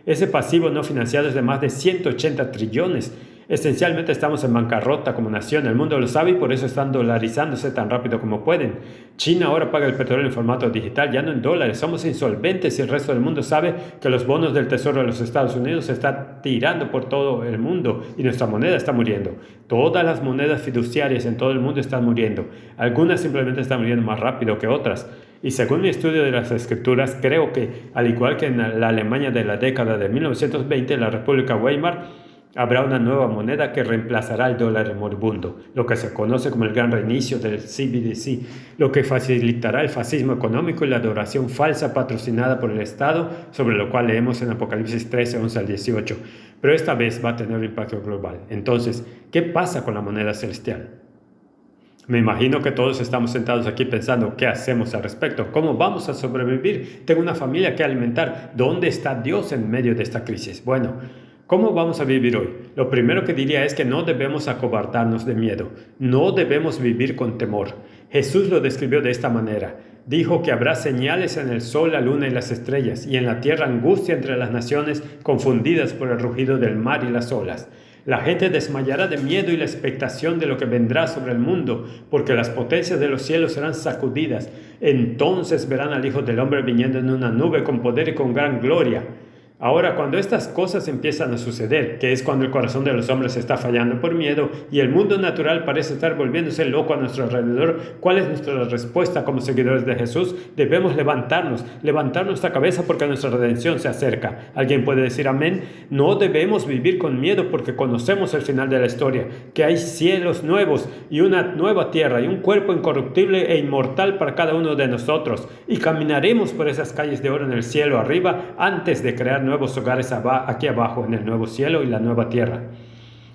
S1: ese pasivo no financiado es de más de 180 trillones. Esencialmente estamos en bancarrota como nación. El mundo lo sabe, y por eso están dolarizándose tan rápido como pueden. China ahora paga el petróleo en formato digital, ya no en dólares. Somos insolventes, y el resto del mundo sabe que los bonos del Tesoro de los Estados Unidos se están tirando por todo el mundo, y nuestra moneda está muriendo. Todas las monedas fiduciarias en todo el mundo están muriendo. Algunas simplemente están muriendo más rápido que otras. Y según mi estudio de las escrituras, creo que, al igual que en la Alemania de la década de 1920, la República Weimar, habrá una nueva moneda que reemplazará al dólar moribundo, lo que se conoce como el gran reinicio del CBDC, lo que facilitará el fascismo económico y la adoración falsa patrocinada por el Estado, sobre lo cual leemos en Apocalipsis 13, 11 al 18. Pero esta vez va a tener un impacto global. Entonces, ¿qué pasa con la moneda celestial? Me imagino que todos estamos sentados aquí pensando, ¿qué hacemos al respecto? ¿Cómo vamos a sobrevivir? Tengo una familia que alimentar. ¿Dónde está Dios en medio de esta crisis? Bueno, ¿Cómo vamos a vivir hoy? Lo primero que diría es que no debemos acobardarnos de miedo. No debemos vivir con temor. Jesús lo describió de esta manera. Dijo que habrá señales en el sol, la luna y las estrellas, y en la tierra angustia entre las naciones, confundidas por el rugido del mar y las olas. La gente desmayará de miedo y la expectación de lo que vendrá sobre el mundo, porque las potencias de los cielos serán sacudidas. Entonces verán al Hijo del Hombre viniendo en una nube con poder y con gran gloria. Ahora, cuando estas cosas empiezan a suceder, que es cuando el corazón de los hombres está fallando por miedo y el mundo natural parece estar volviéndose loco a nuestro alrededor, ¿cuál es nuestra respuesta como seguidores de Jesús? Debemos levantar nuestra cabeza porque nuestra redención se acerca. ¿Alguien puede decir amén? No debemos vivir con miedo porque conocemos el final de la historia, que hay cielos nuevos y una nueva tierra y un cuerpo incorruptible e inmortal para cada uno de nosotros, y caminaremos por esas calles de oro en el cielo arriba antes de crear nuevos hogares aquí abajo en el nuevo cielo y la nueva tierra.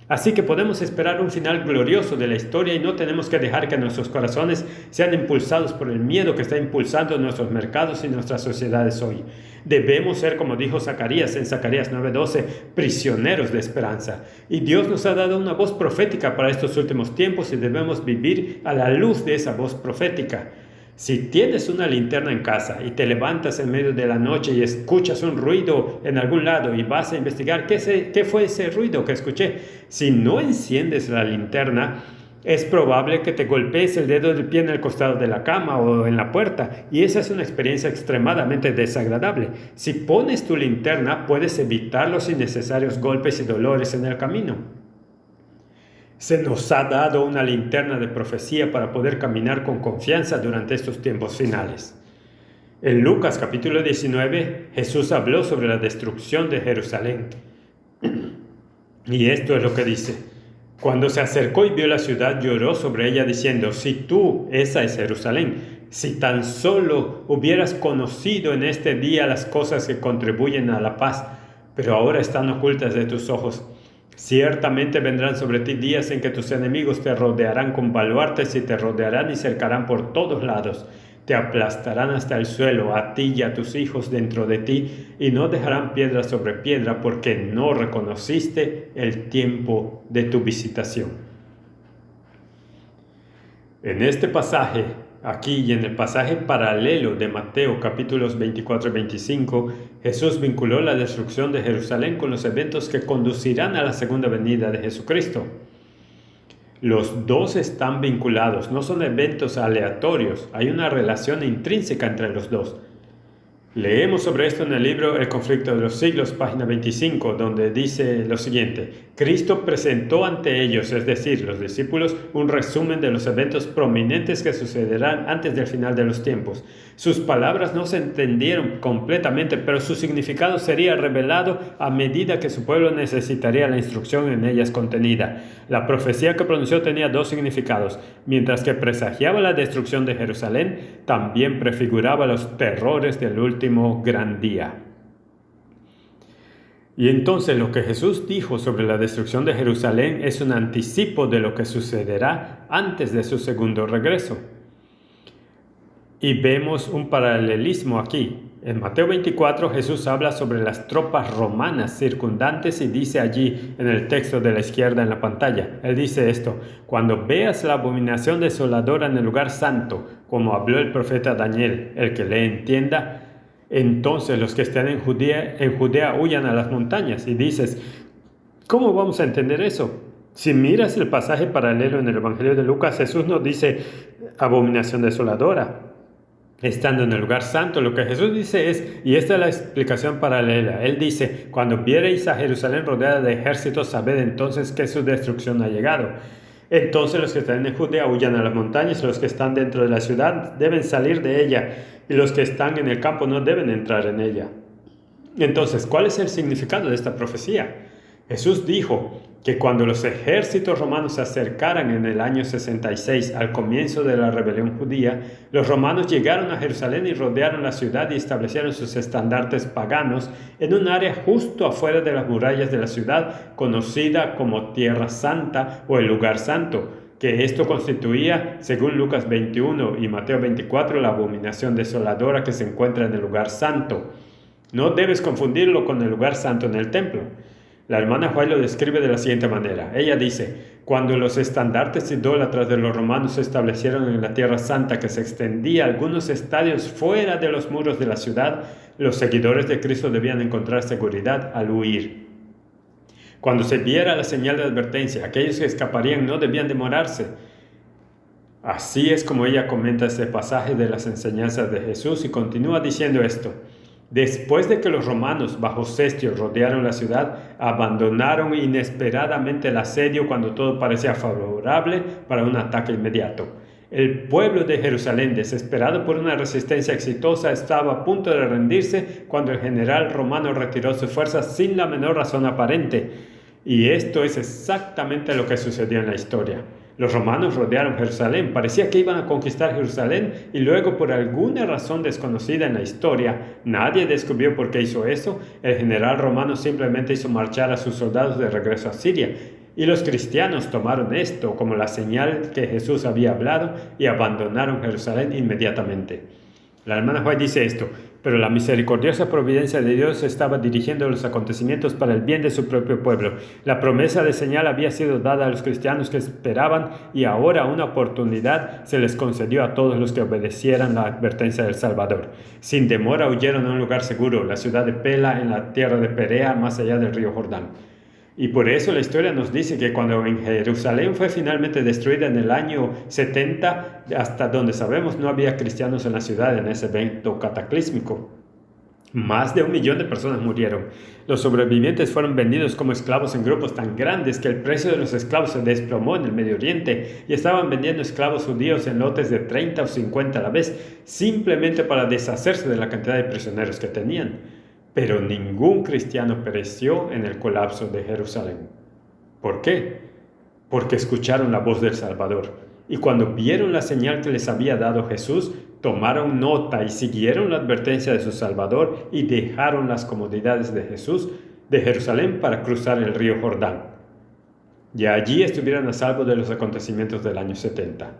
S1: Así que podemos esperar un final glorioso de la historia y no tenemos que dejar que nuestros corazones sean impulsados por el miedo que está impulsando nuestros mercados y nuestras sociedades hoy. Debemos ser, como dijo Zacarías en Zacarías 9:12, prisioneros de esperanza. Y Dios nos ha dado una voz profética para estos últimos tiempos y debemos vivir a la luz de esa voz profética. Si tienes una linterna en casa y te levantas en medio de la noche y escuchas un ruido en algún lado y vas a investigar qué fue ese ruido que escuché, si no enciendes la linterna, es probable que te golpees el dedo del pie en el costado de la cama o en la puerta, y esa es una experiencia extremadamente desagradable. Si pones tu linterna, puedes evitar los innecesarios golpes y dolores en el camino. Se nos ha dado una linterna de profecía para poder caminar con confianza durante estos tiempos finales. En Lucas capítulo 19, Jesús habló sobre la destrucción de Jerusalén. Y esto es lo que dice. Cuando se acercó y vio la ciudad, lloró sobre ella diciendo, si tú, esa es Jerusalén, si tan solo hubieras conocido en este día las cosas que contribuyen a la paz, pero ahora están ocultas de tus ojos. Ciertamente vendrán sobre ti días en que tus enemigos te rodearán con baluartes y te rodearán y cercarán por todos lados. Te aplastarán hasta el suelo, a ti y a tus hijos dentro de ti, y no dejarán piedra sobre piedra porque no reconociste el tiempo de tu visitación. En este pasaje, aquí y en el pasaje paralelo de Mateo capítulos 24 y 25, Jesús vinculó la destrucción de Jerusalén con los eventos que conducirán a la segunda venida de Jesucristo. Los dos están vinculados, no son eventos aleatorios, hay una relación intrínseca entre los dos. Leemos sobre esto en el libro El conflicto de los siglos, página 25, donde dice lo siguiente. Cristo presentó ante ellos, es decir, los discípulos, un resumen de los eventos prominentes que sucederán antes del final de los tiempos. Sus palabras no se entendieron completamente, pero su significado sería revelado a medida que su pueblo necesitaría la instrucción en ellas contenida. La profecía que pronunció tenía dos significados. Mientras que presagiaba la destrucción de Jerusalén, también prefiguraba los terrores del último gran día. Y entonces lo que Jesús dijo sobre la destrucción de Jerusalén es un anticipo de lo que sucederá antes de su segundo regreso. Y vemos un paralelismo aquí. En Mateo 24 Jesús habla sobre las tropas romanas circundantes y dice allí en el texto de la izquierda en la pantalla, él dice esto, cuando veas la abominación desoladora en el lugar santo, como habló el profeta Daniel, el que le entienda, entonces los que estén en Judea huyan a las montañas. Y dices, ¿cómo vamos a entender eso? Si miras el pasaje paralelo en el Evangelio de Lucas, Jesús nos dice abominación desoladora, estando en el lugar santo. Lo que Jesús dice es, y esta es la explicación paralela, él dice, cuando viereis a Jerusalén rodeada de ejércitos, sabed entonces que su destrucción ha llegado. Entonces los que están en Judea huyan a las montañas, los que están dentro de la ciudad deben salir de ella, y los que están en el campo no deben entrar en ella. Entonces, ¿cuál es el significado de esta profecía? Jesús dijo que cuando los ejércitos romanos se acercaran en el año 66 al comienzo de la rebelión judía, los romanos llegaron a Jerusalén y rodearon la ciudad y establecieron sus estandartes paganos en un área justo afuera de las murallas de la ciudad, conocida como Tierra Santa o el Lugar Santo, que esto constituía, según Lucas 21 y Mateo 24, la abominación desoladora que se encuentra en el Lugar Santo. No debes confundirlo con el Lugar Santo en el templo. La hermana White lo describe de la siguiente manera. Ella dice: cuando los estandartes idólatras de los romanos se establecieron en la Tierra Santa, que se extendía a algunos estadios fuera de los muros de la ciudad, los seguidores de Cristo debían encontrar seguridad al huir. Cuando se viera la señal de advertencia, aquellos que escaparían no debían demorarse. Así es como ella comenta este pasaje de las enseñanzas de Jesús y continúa diciendo esto. Después de que los romanos bajo Cestio rodearon la ciudad, abandonaron inesperadamente el asedio cuando todo parecía favorable para un ataque inmediato. El pueblo de Jerusalén, desesperado por una resistencia exitosa, estaba a punto de rendirse cuando el general romano retiró sus fuerzas sin la menor razón aparente. Y esto es exactamente lo que sucedió en la historia. Los romanos rodearon Jerusalén, parecía que iban a conquistar Jerusalén y luego, por alguna razón desconocida en la historia, nadie descubrió por qué hizo eso, el general romano simplemente hizo marchar a sus soldados de regreso a Siria. Y los cristianos tomaron esto como la señal que Jesús había hablado y abandonaron Jerusalén inmediatamente. La hermana White dice esto: pero la misericordiosa providencia de Dios estaba dirigiendo los acontecimientos para el bien de su propio pueblo. La promesa de señal había sido dada a los cristianos que esperaban y ahora una oportunidad se les concedió a todos los que obedecieran la advertencia del Salvador. Sin demora huyeron a un lugar seguro, la ciudad de Pela, en la tierra de Perea, más allá del río Jordán. Y por eso la historia nos dice que cuando en Jerusalén fue finalmente destruida en el año 70, hasta donde sabemos no había cristianos en la ciudad en ese evento cataclísmico. Más de 1 millón de personas murieron. Los sobrevivientes fueron vendidos como esclavos en grupos tan grandes que el precio de los esclavos se desplomó en el Medio Oriente y estaban vendiendo esclavos judíos en lotes de 30 o 50 a la vez, simplemente para deshacerse de la cantidad de prisioneros que tenían. Pero ningún cristiano pereció en el colapso de Jerusalén. ¿Por qué? Porque escucharon la voz del Salvador. Y cuando vieron la señal que les había dado Jesús, tomaron nota y siguieron la advertencia de su Salvador y dejaron las comodidades de Jesús de Jerusalén para cruzar el río Jordán. Y allí estuvieron a salvo de los acontecimientos del año 70.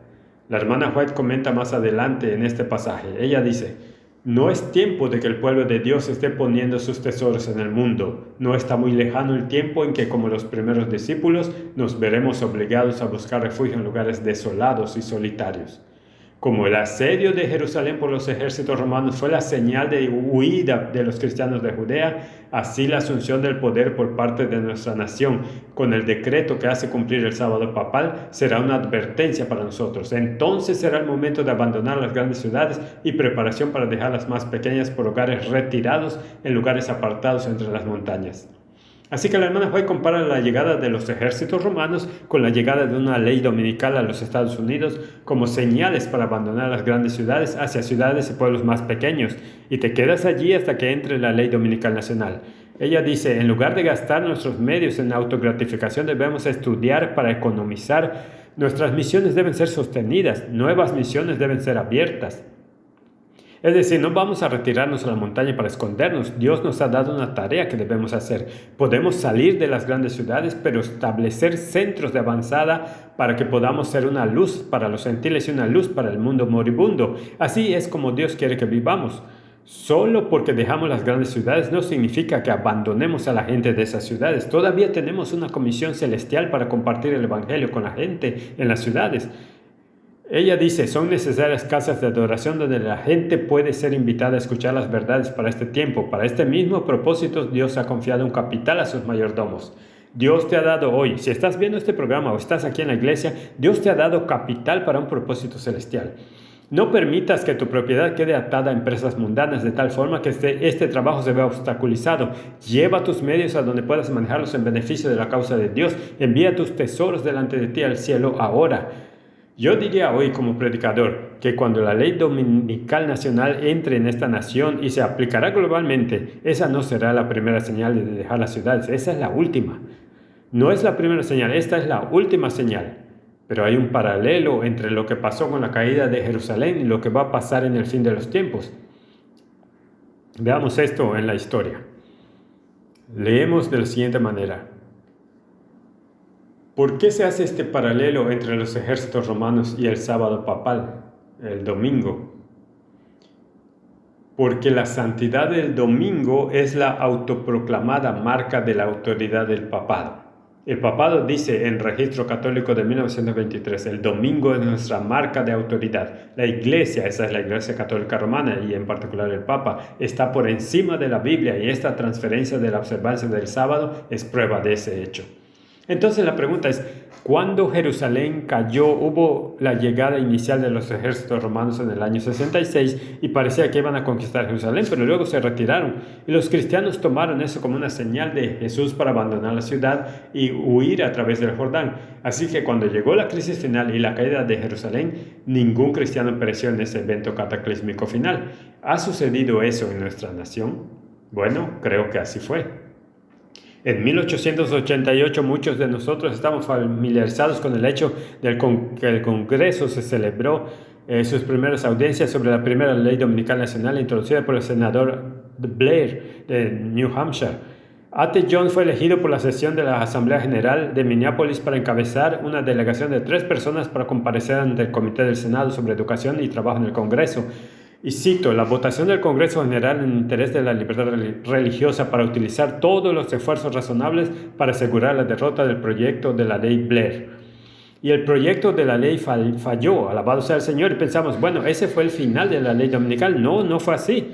S1: La hermana White comenta más adelante en este pasaje. Ella dice: no es tiempo de que el pueblo de Dios esté poniendo sus tesoros en el mundo. No está muy lejano el tiempo en que, como los primeros discípulos, nos veremos obligados a buscar refugio en lugares desolados y solitarios. Como el asedio de Jerusalén por los ejércitos romanos fue la señal de huida de los cristianos de Judea, así la asunción del poder por parte de nuestra nación, con el decreto que hace cumplir el sábado papal, será una advertencia para nosotros. Entonces será el momento de abandonar las grandes ciudades y preparación para dejar las más pequeñas por hogares retirados en lugares apartados entre las montañas. Así que la hermana White compara la llegada de los ejércitos romanos con la llegada de una ley dominical a los Estados Unidos como señales para abandonar las grandes ciudades hacia ciudades y pueblos más pequeños, y te quedas allí hasta que entre la ley dominical nacional. Ella dice: en lugar de gastar nuestros medios en autogratificación, debemos estudiar para economizar. Nuestras misiones deben ser sostenidas, nuevas misiones deben ser abiertas. Es decir, no vamos a retirarnos a la montaña para escondernos. Dios nos ha dado una tarea que debemos hacer. Podemos salir de las grandes ciudades, pero establecer centros de avanzada para que podamos ser una luz para los gentiles y una luz para el mundo moribundo. Así es como Dios quiere que vivamos. Solo porque dejamos las grandes ciudades no significa que abandonemos a la gente de esas ciudades. Todavía tenemos una comisión celestial para compartir el evangelio con la gente en las ciudades. Ella dice: son necesarias casas de adoración donde la gente puede ser invitada a escuchar las verdades para este tiempo. Para este mismo propósito, Dios ha confiado un capital a sus mayordomos. Dios te ha dado hoy, si estás viendo este programa o estás aquí en la iglesia, Dios te ha dado capital para un propósito celestial. No permitas que tu propiedad quede atada a empresas mundanas de tal forma que este trabajo se vea obstaculizado. Lleva tus medios a donde puedas manejarlos en beneficio de la causa de Dios. Envía tus tesoros delante de ti al cielo ahora. Yo diría hoy como predicador que cuando la ley dominical nacional entre en esta nación y se aplicará globalmente, esa no será la primera señal de dejar las ciudades, esa es la última. No es la primera señal, esta es la última señal. Pero hay un paralelo entre lo que pasó con la caída de Jerusalén y lo que va a pasar en el fin de los tiempos. Veamos esto en la historia. Leemos de la siguiente manera. ¿Por qué se hace este paralelo entre los ejércitos romanos y el sábado papal, el domingo? porque la santidad del domingo es la autoproclamada marca de la autoridad del papado. El papado dice en Registro Católico de 1923, el domingo es nuestra marca de autoridad. La Iglesia, esa es la Iglesia Católica Romana y en particular el Papa, está por encima de la Biblia y esta transferencia de la observancia del sábado es prueba de ese hecho. Entonces la pregunta es, ¿cuándo Jerusalén cayó? Hubo la llegada inicial de los ejércitos romanos en el año 66 y parecía que iban a conquistar Jerusalén, pero luego se retiraron. Y los cristianos tomaron eso como una señal de Jesús para abandonar la ciudad y huir a través del Jordán. Así que cuando llegó la crisis final y la caída de Jerusalén, ningún cristiano pereció en ese evento cataclísmico final. ¿Ha sucedido eso en nuestra nación? Bueno, creo que así fue. En 1888 muchos de nosotros estamos familiarizados con el hecho de que el Congreso se celebró sus primeras audiencias sobre la primera ley dominical nacional introducida por el senador Blair de New Hampshire. A.T. Jones fue elegido por la sesión de la Asamblea General de Minneapolis para encabezar una delegación de 3 personas para comparecer ante el Comité del Senado sobre Educación y Trabajo en el Congreso. Y cito, la votación del Congreso General en interés de la libertad religiosa para utilizar todos los esfuerzos razonables para asegurar la derrota del proyecto de la ley Blair. Y el proyecto de la ley falló, alabado sea el Señor, y pensamos, bueno, ese fue el final de la ley dominical. No, no fue así.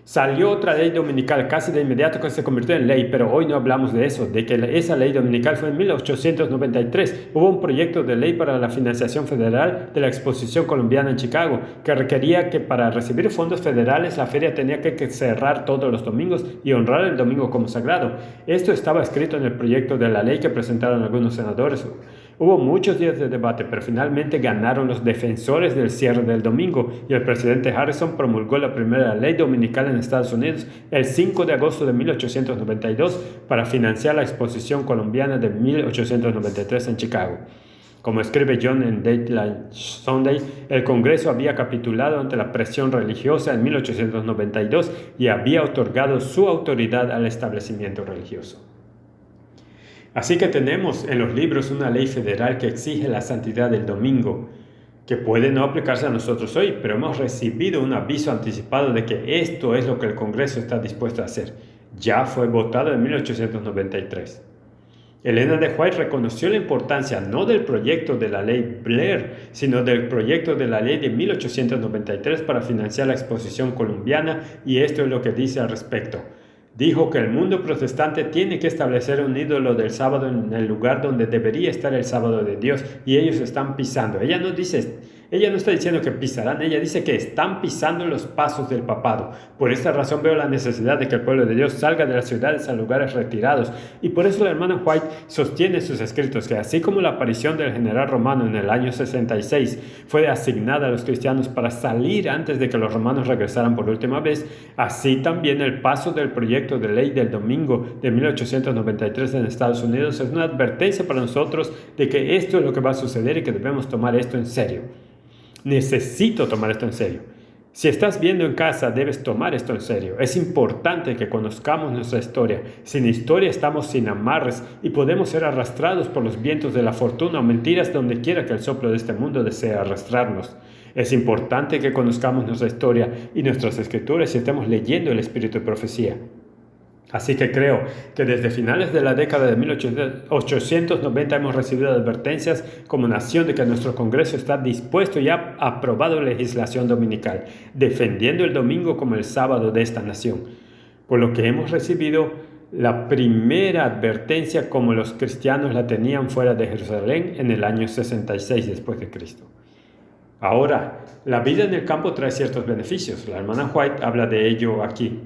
S1: Salió otra ley dominical casi de inmediato que se convirtió en ley, pero hoy no hablamos de eso, de que esa ley dominical fue en 1893. Hubo un proyecto de ley para la financiación federal de la exposición colombiana en Chicago, que requería que para recibir fondos federales la feria tenía que cerrar todos los domingos y honrar el domingo como sagrado. Esto estaba escrito en el proyecto de la ley que presentaron algunos senadores. Hubo muchos días de debate, pero finalmente ganaron los defensores del cierre del domingo y el presidente Harrison promulgó la primera ley dominical en Estados Unidos el 5 de agosto de 1892 para financiar la exposición colombiana de 1893 en Chicago. Como escribe John en Daylight Sunday, el Congreso había capitulado ante la presión religiosa en 1892 y había otorgado su autoridad al establecimiento religioso. Así que tenemos en los libros una ley federal que exige la santidad del domingo, que puede no aplicarse a nosotros hoy, pero hemos recibido un aviso anticipado de que esto es lo que el Congreso está dispuesto a hacer. Ya fue votado en 1893. Elena de White reconoció la importancia no del proyecto de la ley Blair, sino del proyecto de la ley de 1893 para financiar la exposición colombiana, y esto es lo que dice al respecto. Dijo que el mundo protestante tiene que establecer un ídolo del sábado en el lugar donde debería estar el sábado de Dios y ellos están pisando. Ella no está diciendo que pisarán, ella dice que están pisando los pasos del papado. Por esta razón veo la necesidad de que el pueblo de Dios salga de las ciudades a lugares retirados. Y por eso la hermana White sostiene en sus escritos que así como la aparición del general romano en el año 66 fue asignada a los cristianos para salir antes de que los romanos regresaran por última vez, así también el paso del proyecto de ley del domingo de 1893 en Estados Unidos es una advertencia para nosotros de que esto es lo que va a suceder y que debemos tomar esto en serio. Necesito tomar esto en serio. Si estás viendo en casa, debes tomar esto en serio. Es importante que conozcamos nuestra historia. Sin historia estamos sin amarres y podemos ser arrastrados por los vientos de la fortuna o mentiras donde quiera que el soplo de este mundo desee arrastrarnos. Es importante que conozcamos nuestra historia y nuestras escrituras y estemos leyendo el espíritu de profecía. Así que creo que desde finales de la década de 1890 hemos recibido advertencias como nación de que nuestro Congreso está dispuesto y ha aprobado legislación dominical, defendiendo el domingo como el sábado de esta nación. Por lo que hemos recibido la primera advertencia como los cristianos la tenían fuera de Jerusalén en el año 66 después de Cristo. Ahora, la vida en el campo trae ciertos beneficios. La hermana White habla de ello aquí.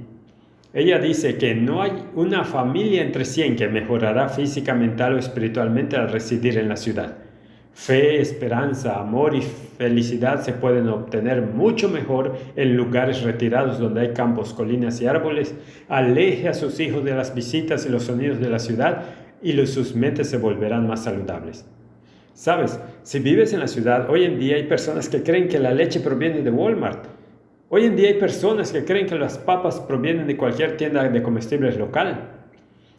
S1: Ella dice que no hay una familia entre 100 que mejorará física, mental o espiritualmente al residir en la ciudad. Fe, esperanza, amor y felicidad se pueden obtener mucho mejor en lugares retirados donde hay campos, colinas y árboles. Aleje a sus hijos de las visitas y los sonidos de la ciudad y sus mentes se volverán más saludables. ¿Sabes? Si vives en la ciudad, hoy en día hay personas que creen que la leche proviene de Walmart. Hoy en día hay personas que creen que las papas provienen de cualquier tienda de comestibles local.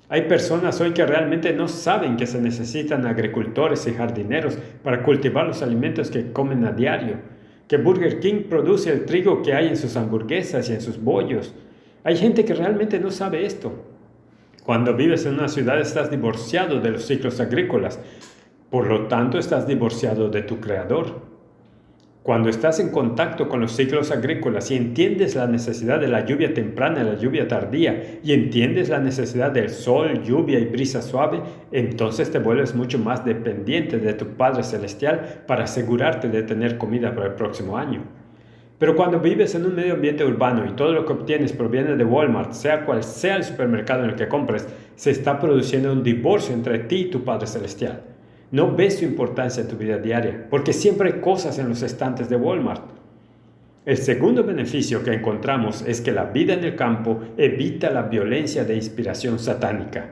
S1: Hay personas hoy que realmente no saben que se necesitan agricultores y jardineros para cultivar los alimentos que comen a diario. que Burger King produce el trigo que hay en sus hamburguesas y en sus bollos. Hay gente que realmente no sabe esto. Cuando vives en una ciudad estás divorciado de los ciclos agrícolas, por lo tanto estás divorciado de tu creador. Cuando estás en contacto con los ciclos agrícolas y entiendes la necesidad de la lluvia temprana y la lluvia tardía, y entiendes la necesidad del sol, lluvia y brisa suave, entonces te vuelves mucho más dependiente de tu Padre Celestial para asegurarte de tener comida para el próximo año. Pero cuando vives en un medio ambiente urbano y todo lo que obtienes proviene de Walmart, sea cual sea el supermercado en el que compres, se está produciendo un divorcio entre ti y tu Padre Celestial. No ves su importancia en tu vida diaria, porque siempre hay cosas en los estantes de Walmart. El segundo beneficio que encontramos es que la vida en el campo evita la violencia de inspiración satánica.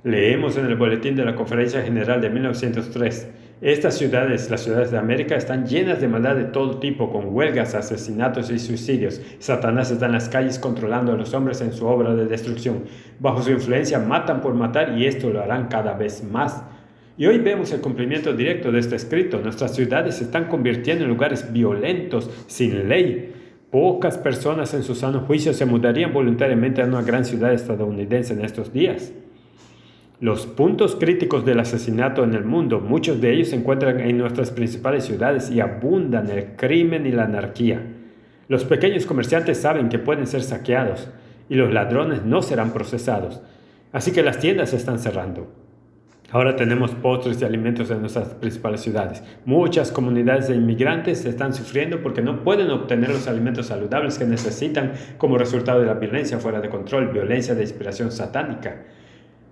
S1: Leemos en el boletín de la Conferencia General de 1903, estas ciudades, las ciudades de América, están llenas de maldad de todo tipo, con huelgas, asesinatos y suicidios. Satanás está en las calles controlando a los hombres en su obra de destrucción. Bajo su influencia matan por matar y esto lo harán cada vez más. Y hoy vemos el cumplimiento directo de este escrito. Nuestras ciudades se están convirtiendo en lugares violentos, sin ley. Pocas personas en su sano juicio se mudarían voluntariamente a una gran ciudad estadounidense en estos días. Los puntos críticos del asesinato en el mundo, muchos de ellos se encuentran en nuestras principales ciudades y abundan el crimen y la anarquía. Los pequeños comerciantes saben que pueden ser saqueados y los ladrones no serán procesados. Así que las tiendas se están cerrando. Ahora tenemos postres y alimentos en nuestras principales ciudades. Muchas comunidades de inmigrantes están sufriendo porque no pueden obtener los alimentos saludables que necesitan como resultado de la violencia fuera de control, violencia de inspiración satánica.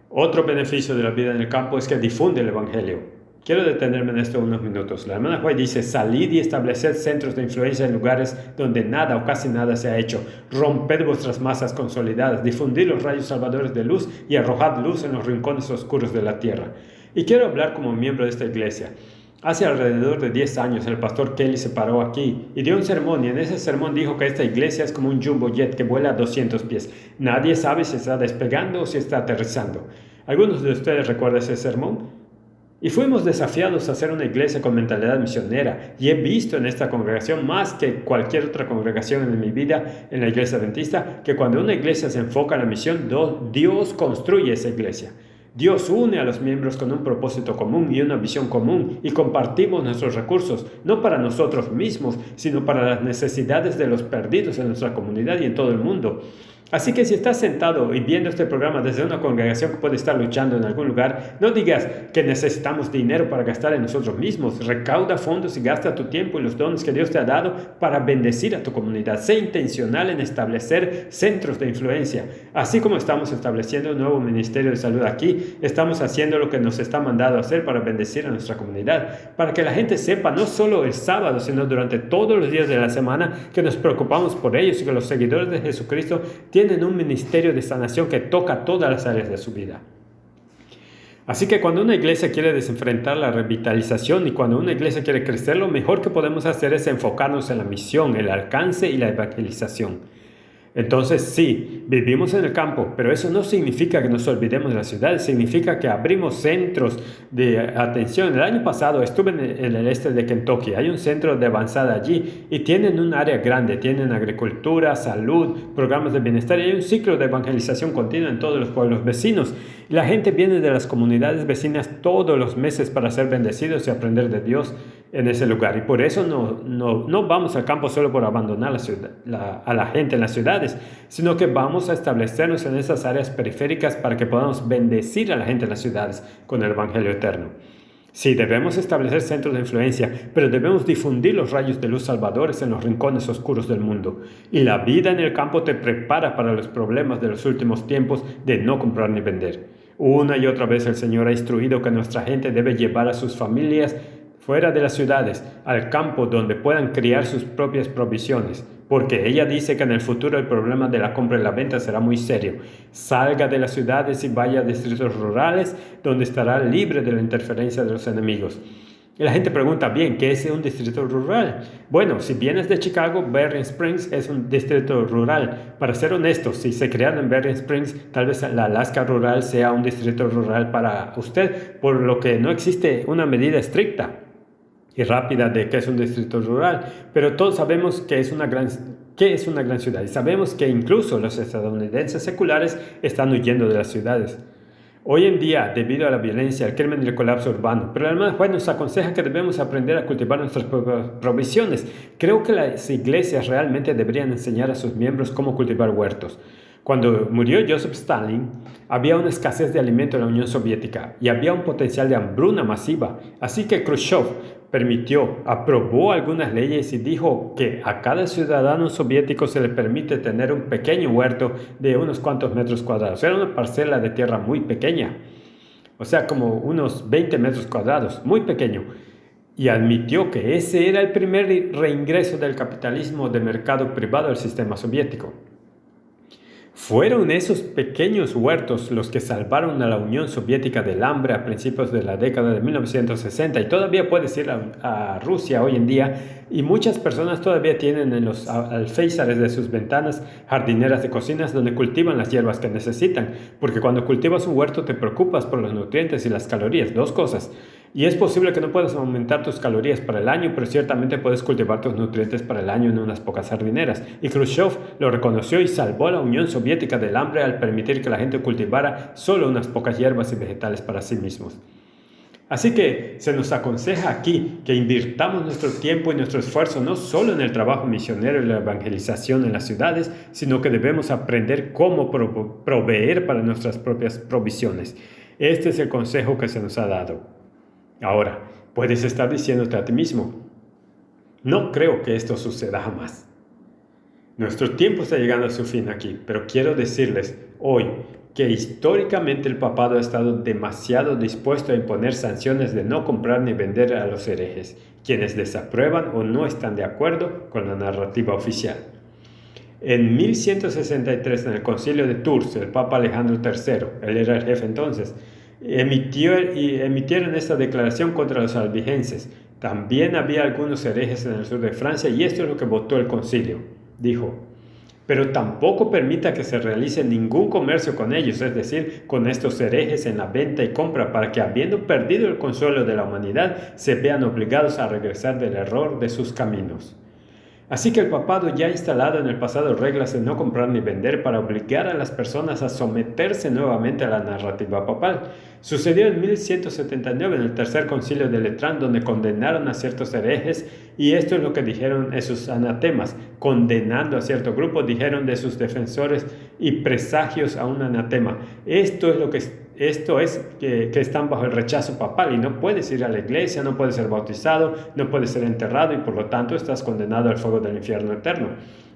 S1: Otro beneficio de la vida en el campo es que difunde el Evangelio. Quiero detenerme en esto unos minutos. La hermana White dice, salid y estableced centros de influencia en lugares donde nada o casi nada se ha hecho. Romped vuestras masas consolidadas, difundid los rayos salvadores de luz y arrojad luz en los rincones oscuros de la tierra. Y quiero hablar como miembro de esta iglesia. Hace alrededor de 10 años el pastor Kelly se paró aquí y dio un sermón, y en ese sermón dijo que esta iglesia es como un jumbo jet que vuela a 200 pies. Nadie sabe si está despegando o si está aterrizando. ¿Algunos de ustedes recuerdan ese sermón? Y fuimos desafiados a hacer una iglesia con mentalidad misionera, y he visto en esta congregación más que cualquier otra congregación en mi vida en la iglesia adventista, que cuando una iglesia se enfoca en la misión, Dios construye esa iglesia. Dios une a los miembros con un propósito común y una visión común, y compartimos nuestros recursos, no para nosotros mismos, sino para las necesidades de los perdidos en nuestra comunidad y en todo el mundo. Así que si estás sentado y viendo este programa desde una congregación que puede estar luchando en algún lugar, no digas que necesitamos dinero para gastar en nosotros mismos. Recauda fondos y gasta tu tiempo y los dones que Dios te ha dado para bendecir a tu comunidad. Sé intencional en establecer centros de influencia. Así como estamos estableciendo un nuevo ministerio de salud aquí, estamos haciendo lo que nos está mandado hacer para bendecir a nuestra comunidad, para que la gente sepa, no solo el sábado, sino durante todos los días de la semana, que nos preocupamos por ellos y que los seguidores de Jesucristo tienen un ministerio de sanación que toca todas las áreas de su vida. Así que cuando una iglesia quiere desenfrentar la revitalización y cuando una iglesia quiere crecer, lo mejor que podemos hacer es enfocarnos en la misión, el alcance y la evangelización. Entonces sí, vivimos en el campo, pero eso no significa que nos olvidemos de la ciudad, significa que abrimos centros de atención. El año pasado estuve en el este de Kentucky, hay un centro de avanzada allí y tienen un área grande, tienen agricultura, salud, programas de bienestar y hay un ciclo de evangelización continua en todos los pueblos vecinos. Y la gente viene de las comunidades vecinas todos los meses para ser bendecidos y aprender de Dios en ese lugar. Y por eso no vamos al campo solo por abandonar a la gente en las ciudades, sino que vamos a establecernos en esas áreas periféricas para que podamos bendecir a la gente en las ciudades con el Evangelio eterno. Sí, debemos establecer centros de influencia, pero debemos difundir los rayos de luz salvadores en los rincones oscuros del mundo. Y la vida en el campo te prepara para los problemas de los últimos tiempos de no comprar ni vender. Una y otra vez el Señor ha instruido que nuestra gente debe llevar a sus familias fuera de las ciudades, al campo donde puedan criar sus propias provisiones, porque ella dice que en el futuro el problema de la compra y la venta será muy serio. Salga de las ciudades y vaya a distritos rurales donde estará libre de la interferencia de los enemigos. Y la gente pregunta, bien, ¿qué es un distrito rural? Bueno, si vienes de Chicago, Berrien Springs es un distrito rural. Para ser honestos, si se criaron en Berrien Springs, tal vez la Alaska rural sea un distrito rural para usted, por lo que no existe una medida estricta. y rápida de qué es un distrito rural, pero todos sabemos que es una gran ciudad y sabemos que incluso los estadounidenses seculares están huyendo de las ciudades. Hoy en día, debido a la violencia, el crimen y el colapso urbano, pero el hermano Juan nos aconseja que debemos aprender a cultivar nuestras propias provisiones. Creo que las iglesias realmente deberían enseñar a sus miembros cómo cultivar huertos. Cuando murió Joseph Stalin, había una escasez de alimento en la Unión Soviética y había un potencial de hambruna masiva. Así que Khrushchev aprobó algunas leyes y dijo que a cada ciudadano soviético se le permite tener un pequeño huerto de unos cuantos metros cuadrados. Era una parcela de tierra muy pequeña, o sea, como unos 20 metros cuadrados, muy pequeño. Y admitió que ese era el primer reingreso del capitalismo de mercado privado al sistema soviético. Fueron esos pequeños huertos los que salvaron a la Unión Soviética del hambre a principios de la década de 1960 y todavía puedes ir a Rusia hoy en día y muchas personas todavía tienen en los alféizares de sus ventanas jardineras de cocinas donde cultivan las hierbas que necesitan, porque cuando cultivas un huerto te preocupas por los nutrientes y las calorías, dos cosas. Y es posible que no puedas aumentar tus calorías para el año, pero ciertamente puedes cultivar tus nutrientes para el año en unas pocas jardineras. Y Khrushchev lo reconoció y salvó a la Unión Soviética del hambre al permitir que la gente cultivara solo unas pocas hierbas y vegetales para sí mismos. Así que se nos aconseja aquí que invirtamos nuestro tiempo y nuestro esfuerzo no solo en el trabajo misionero y la evangelización en las ciudades, sino que debemos aprender cómo proveer para nuestras propias provisiones. Este es el consejo que se nos ha dado. Ahora, puedes estar diciéndote a ti mismo, no creo que esto suceda jamás. Nuestro tiempo está llegando a su fin aquí, pero quiero decirles hoy que históricamente el papado ha estado demasiado dispuesto a imponer sanciones de no comprar ni vender a los herejes, quienes desaprueban o no están de acuerdo con la narrativa oficial. En 1163, en el Concilio de Tours, el Papa Alejandro III, él era el jefe entonces, emitieron esta declaración contra los albigenses. También había algunos herejes en el sur de Francia y esto es lo que votó el concilio. Dijo, pero tampoco permita que se realice ningún comercio con ellos, es decir, con estos herejes en la venta y compra, para que habiendo perdido el consuelo de la humanidad, se vean obligados a regresar del error de sus caminos. Así que el papado ya ha instalado en el pasado reglas de no comprar ni vender para obligar a las personas a someterse nuevamente a la narrativa papal. Sucedió en 1179 en el tercer concilio de Letrán, donde condenaron a ciertos herejes, y esto es lo que dijeron esos anatemas. Condenando a cierto grupo, dijeron de sus defensores y presagios a un anatema. Esto es que están bajo el rechazo papal y no puedes ir a la iglesia, no puedes ser bautizado, no puedes ser enterrado y por lo tanto estás condenado al fuego del infierno eterno.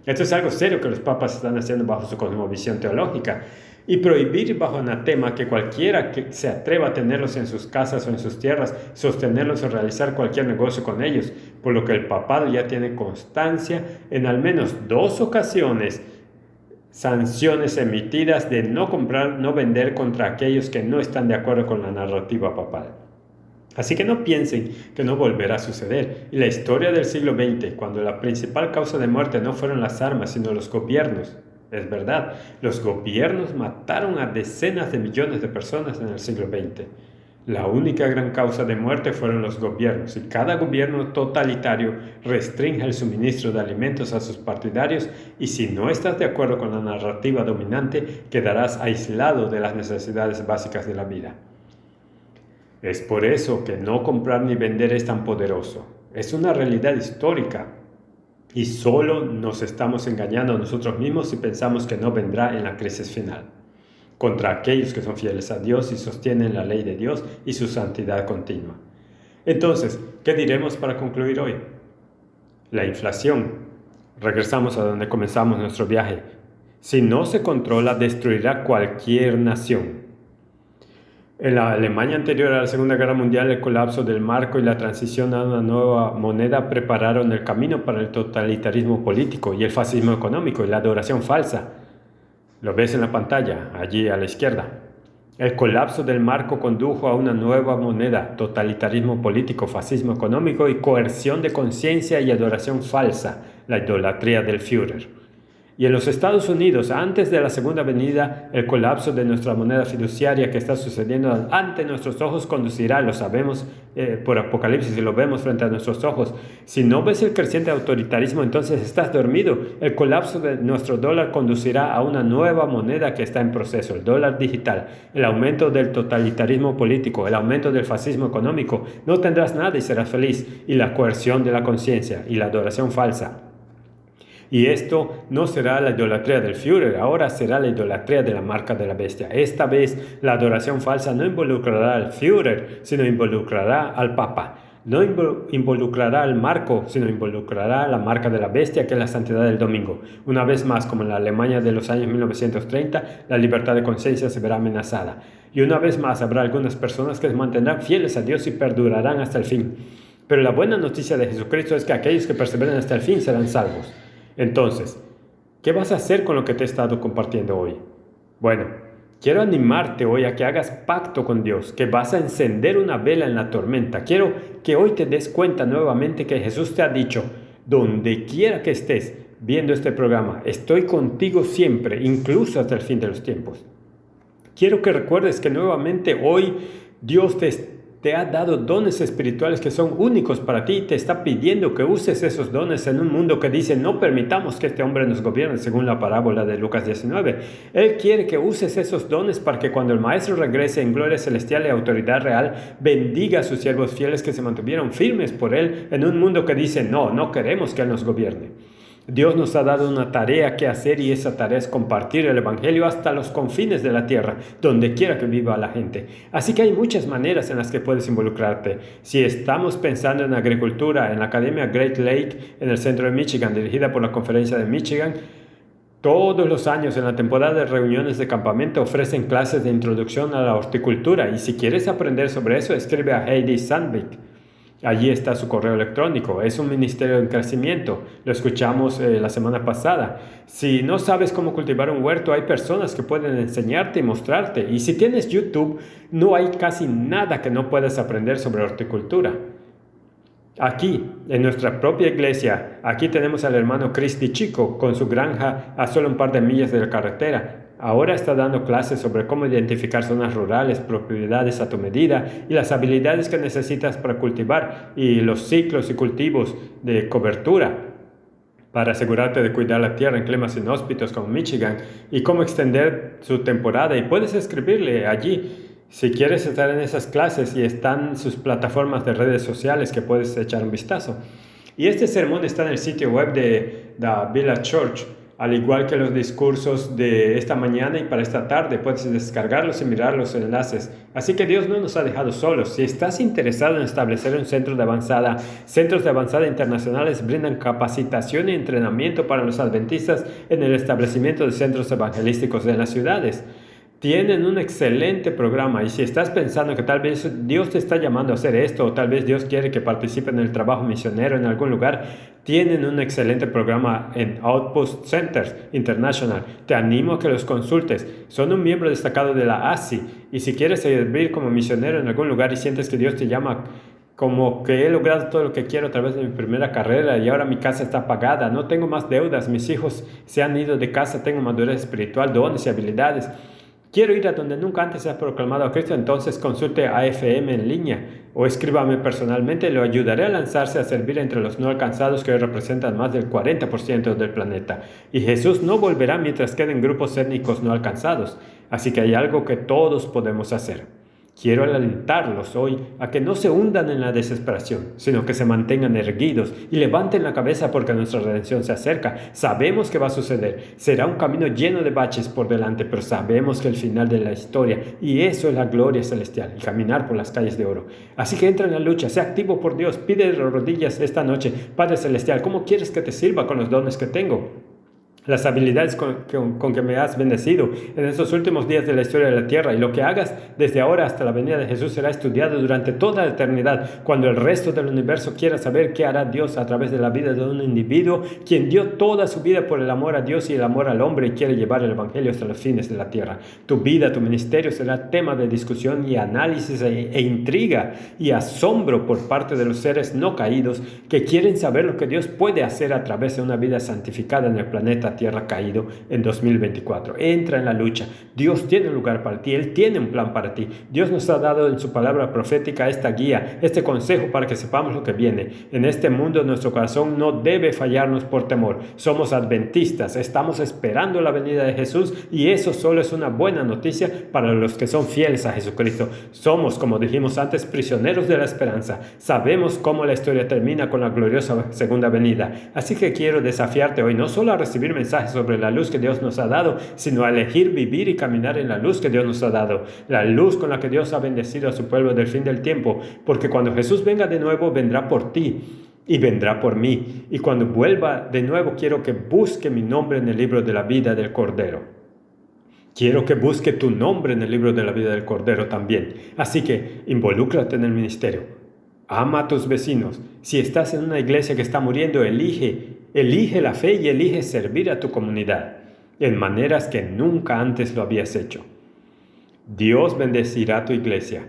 S1: Esto es algo serio que los papas están haciendo bajo su cosmovisión teológica. Y prohibir bajo anatema que cualquiera que se atreva a tenerlos en sus casas o en sus tierras, sostenerlos o realizar cualquier negocio con ellos, por lo que el papado ya tiene constancia en al menos 2 ocasiones sanciones emitidas de no comprar, no vender contra aquellos que no están de acuerdo con la narrativa papal. Así que no piensen que no volverá a suceder. Y la historia del siglo XX, cuando la principal causa de muerte no fueron las armas, sino los gobiernos. Es verdad, los gobiernos mataron a decenas de millones de personas en el siglo XX. La única gran causa de muerte fueron los gobiernos, y cada gobierno totalitario restringe el suministro de alimentos a sus partidarios, y si no estás de acuerdo con la narrativa dominante, quedarás aislado de las necesidades básicas de la vida. Es por eso que no comprar ni vender es tan poderoso. Es una realidad histórica, y solo nos estamos engañando a nosotros mismos si pensamos que no vendrá en la crisis final, contra aquellos que son fieles a Dios y sostienen la ley de Dios y su santidad continua. Entonces, ¿qué diremos para concluir hoy? La inflación. Regresamos a donde comenzamos nuestro viaje. Si no se controla, destruirá cualquier nación. En la Alemania anterior a la Segunda Guerra Mundial, el colapso del marco y la transición a una nueva moneda prepararon el camino para el totalitarismo político y el fascismo económico y la adoración falsa. Lo ves en la pantalla, allí a la izquierda. El colapso del marco condujo a una nueva moneda, totalitarismo político, fascismo económico y coerción de conciencia y adoración falsa, la idolatría del Führer. Y en los Estados Unidos, antes de la segunda venida, el colapso de nuestra moneda fiduciaria que está sucediendo ante nuestros ojos conducirá, lo sabemos por Apocalipsis y lo vemos frente a nuestros ojos. Si no ves el creciente autoritarismo, entonces estás dormido. El colapso de nuestro dólar conducirá a una nueva moneda que está en proceso, el dólar digital. El aumento del totalitarismo político, el aumento del fascismo económico. No tendrás nada y serás feliz. Y la coerción de la conciencia y la adoración falsa. Y esto no será la idolatría del Führer, ahora será la idolatría de la marca de la bestia. Esta vez la adoración falsa no involucrará al Führer, sino involucrará al Papa. No involucrará al marco, sino involucrará la marca de la bestia, que es la santidad del domingo. Una vez más, como en la Alemania de los años 1930, la libertad de conciencia se verá amenazada. Y una vez más habrá algunas personas que se mantendrán fieles a Dios y perdurarán hasta el fin. Pero la buena noticia de Jesucristo es que aquellos que perseveren hasta el fin serán salvos. Entonces, ¿qué vas a hacer con lo que te he estado compartiendo hoy? Bueno, quiero animarte hoy a que hagas pacto con Dios, que vas a encender una vela en la tormenta. Quiero que hoy te des cuenta nuevamente que Jesús te ha dicho, donde quiera que estés viendo este programa, estoy contigo siempre, incluso hasta el fin de los tiempos. Quiero que recuerdes que nuevamente hoy Dios te ha dado dones espirituales que son únicos para ti y te está pidiendo que uses esos dones en un mundo que dice no permitamos que este hombre nos gobierne, según la parábola de Lucas 19. Él quiere que uses esos dones para que cuando el Maestro regrese en gloria celestial y autoridad real, bendiga a sus siervos fieles que se mantuvieron firmes por Él en un mundo que dice no queremos que Él nos gobierne. Dios nos ha dado una tarea que hacer y esa tarea es compartir el Evangelio hasta los confines de la tierra, donde quiera que viva la gente. Así que hay muchas maneras en las que puedes involucrarte. Si estamos pensando en agricultura, en la Academia Great Lake, en el centro de Michigan, dirigida por la Conferencia de Michigan, todos los años en la temporada de reuniones de campamento ofrecen clases de introducción a la horticultura y si quieres aprender sobre eso, escribe a Heidi Sandvik. Allí está su correo electrónico. Es un ministerio en crecimiento. Lo escuchamos la semana pasada. Si no sabes cómo cultivar un huerto, hay personas que pueden enseñarte y mostrarte. Y si tienes YouTube, no hay casi nada que no puedas aprender sobre horticultura. Aquí, en nuestra propia iglesia, aquí tenemos al hermano Cristi Chico con su granja a solo un par de millas de la carretera. Ahora está dando clases sobre cómo identificar zonas rurales, propiedades a tu medida y las habilidades que necesitas para cultivar y los ciclos y cultivos de cobertura para asegurarte de cuidar la tierra en climas inhóspitos como Michigan y cómo extender su temporada. Y puedes escribirle allí si quieres estar en esas clases y están sus plataformas de redes sociales que puedes echar un vistazo. Y este sermón está en el sitio web de The Village Church. Al igual que los discursos de esta mañana y para esta tarde, puedes descargarlos y mirar los enlaces. Así que Dios no nos ha dejado solos. Si estás interesado en establecer un centros de avanzada internacionales brindan capacitación y entrenamiento para los adventistas en el establecimiento de centros evangelísticos en las ciudades. Tienen un excelente programa y si estás pensando que tal vez Dios te está llamando a hacer esto o tal vez Dios quiere que participe en el trabajo misionero en algún lugar, tienen un excelente programa en Outpost Centers International. Te animo a que los consultes. Son un miembro destacado de la ASI y si quieres servir como misionero en algún lugar y sientes que Dios te llama como que he logrado todo lo que quiero a través de mi primera carrera y ahora mi casa está pagada, no tengo más deudas, mis hijos se han ido de casa, tengo madurez espiritual, dones y habilidades. Quiero ir a donde nunca antes se ha proclamado a Cristo, entonces consulte AFM en línea o escríbame personalmente, lo ayudaré a lanzarse a servir entre los no alcanzados que hoy representan más del 40% del planeta. Y Jesús no volverá mientras queden grupos étnicos no alcanzados, así que hay algo que todos podemos hacer. Quiero alentarlos hoy a que no se hundan en la desesperación, sino que se mantengan erguidos y levanten la cabeza porque nuestra redención se acerca. Sabemos que va a suceder. Será un camino lleno de baches por delante, pero sabemos que el final de la historia, y eso es la gloria celestial, y caminar por las calles de oro. Así que entra en la lucha, sea activo por Dios, pide de rodillas esta noche, Padre Celestial, ¿cómo quieres que te sirva con los dones que tengo? Las habilidades con que me has bendecido en estos últimos días de la historia de la tierra y lo que hagas desde ahora hasta la venida de Jesús será estudiado durante toda la eternidad cuando el resto del universo quiera saber qué hará Dios a través de la vida de un individuo quien dio toda su vida por el amor a Dios y el amor al hombre y quiere llevar el evangelio hasta los fines de la tierra. Tu vida, tu ministerio será tema de discusión y análisis e intriga y asombro por parte de los seres no caídos que quieren saber lo que Dios puede hacer a través de una vida santificada en el planeta planeta Tierra caído en 2024. Entra en la lucha. Dios tiene un lugar para ti. Él tiene un plan para ti. Dios nos ha dado en su palabra profética esta guía, este consejo para que sepamos lo que viene. En este mundo nuestro corazón no debe fallarnos por temor. Somos adventistas. Estamos esperando la venida de Jesús y eso solo es una buena noticia para los que son fieles a Jesucristo. Somos, como dijimos antes, prisioneros de la esperanza. Sabemos cómo la historia termina con la gloriosa segunda venida. Así que quiero desafiarte hoy no solo a recibir mensajes sobre la luz que Dios nos ha dado, sino a elegir vivir y caminar en la luz que Dios nos ha dado. La luz con la que Dios ha bendecido a su pueblo del fin del tiempo. Porque cuando Jesús venga de nuevo, vendrá por ti y vendrá por mí. Y cuando vuelva de nuevo, quiero que busque mi nombre en el libro de la vida del Cordero. Quiero que busque tu nombre en el libro de la vida del Cordero también. Así que involúcrate en el ministerio. Ama a tus vecinos. Si estás en una iglesia que está muriendo, elige la fe y elige servir a tu comunidad en maneras que nunca antes lo habías hecho. Dios bendecirá tu iglesia.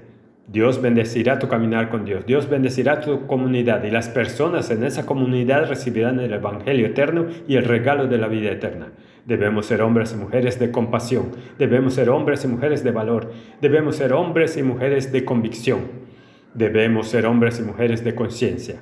S1: Dios bendecirá tu caminar con Dios. Dios bendecirá tu comunidad y las personas en esa comunidad recibirán el Evangelio eterno y el regalo de la vida eterna. Debemos ser hombres y mujeres de compasión. Debemos ser hombres y mujeres de valor. Debemos ser hombres y mujeres de convicción. Debemos ser hombres y mujeres de conciencia.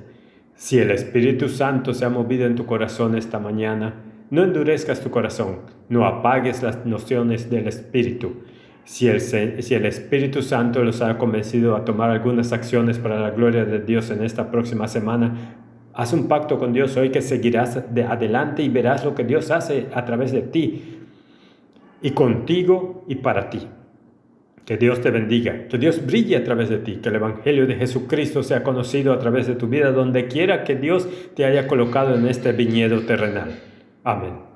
S1: Si el Espíritu Santo se ha movido en tu corazón esta mañana, no endurezcas tu corazón, no apagues las nociones del Espíritu. Si el Espíritu Santo los ha convencido a tomar algunas acciones para la gloria de Dios en esta próxima semana, haz un pacto con Dios hoy que seguirás de adelante y verás lo que Dios hace a través de ti y contigo y para ti. Que Dios te bendiga, que Dios brille a través de ti, que el Evangelio de Jesucristo sea conocido a través de tu vida donde quiera que Dios te haya colocado en este viñedo terrenal. Amén.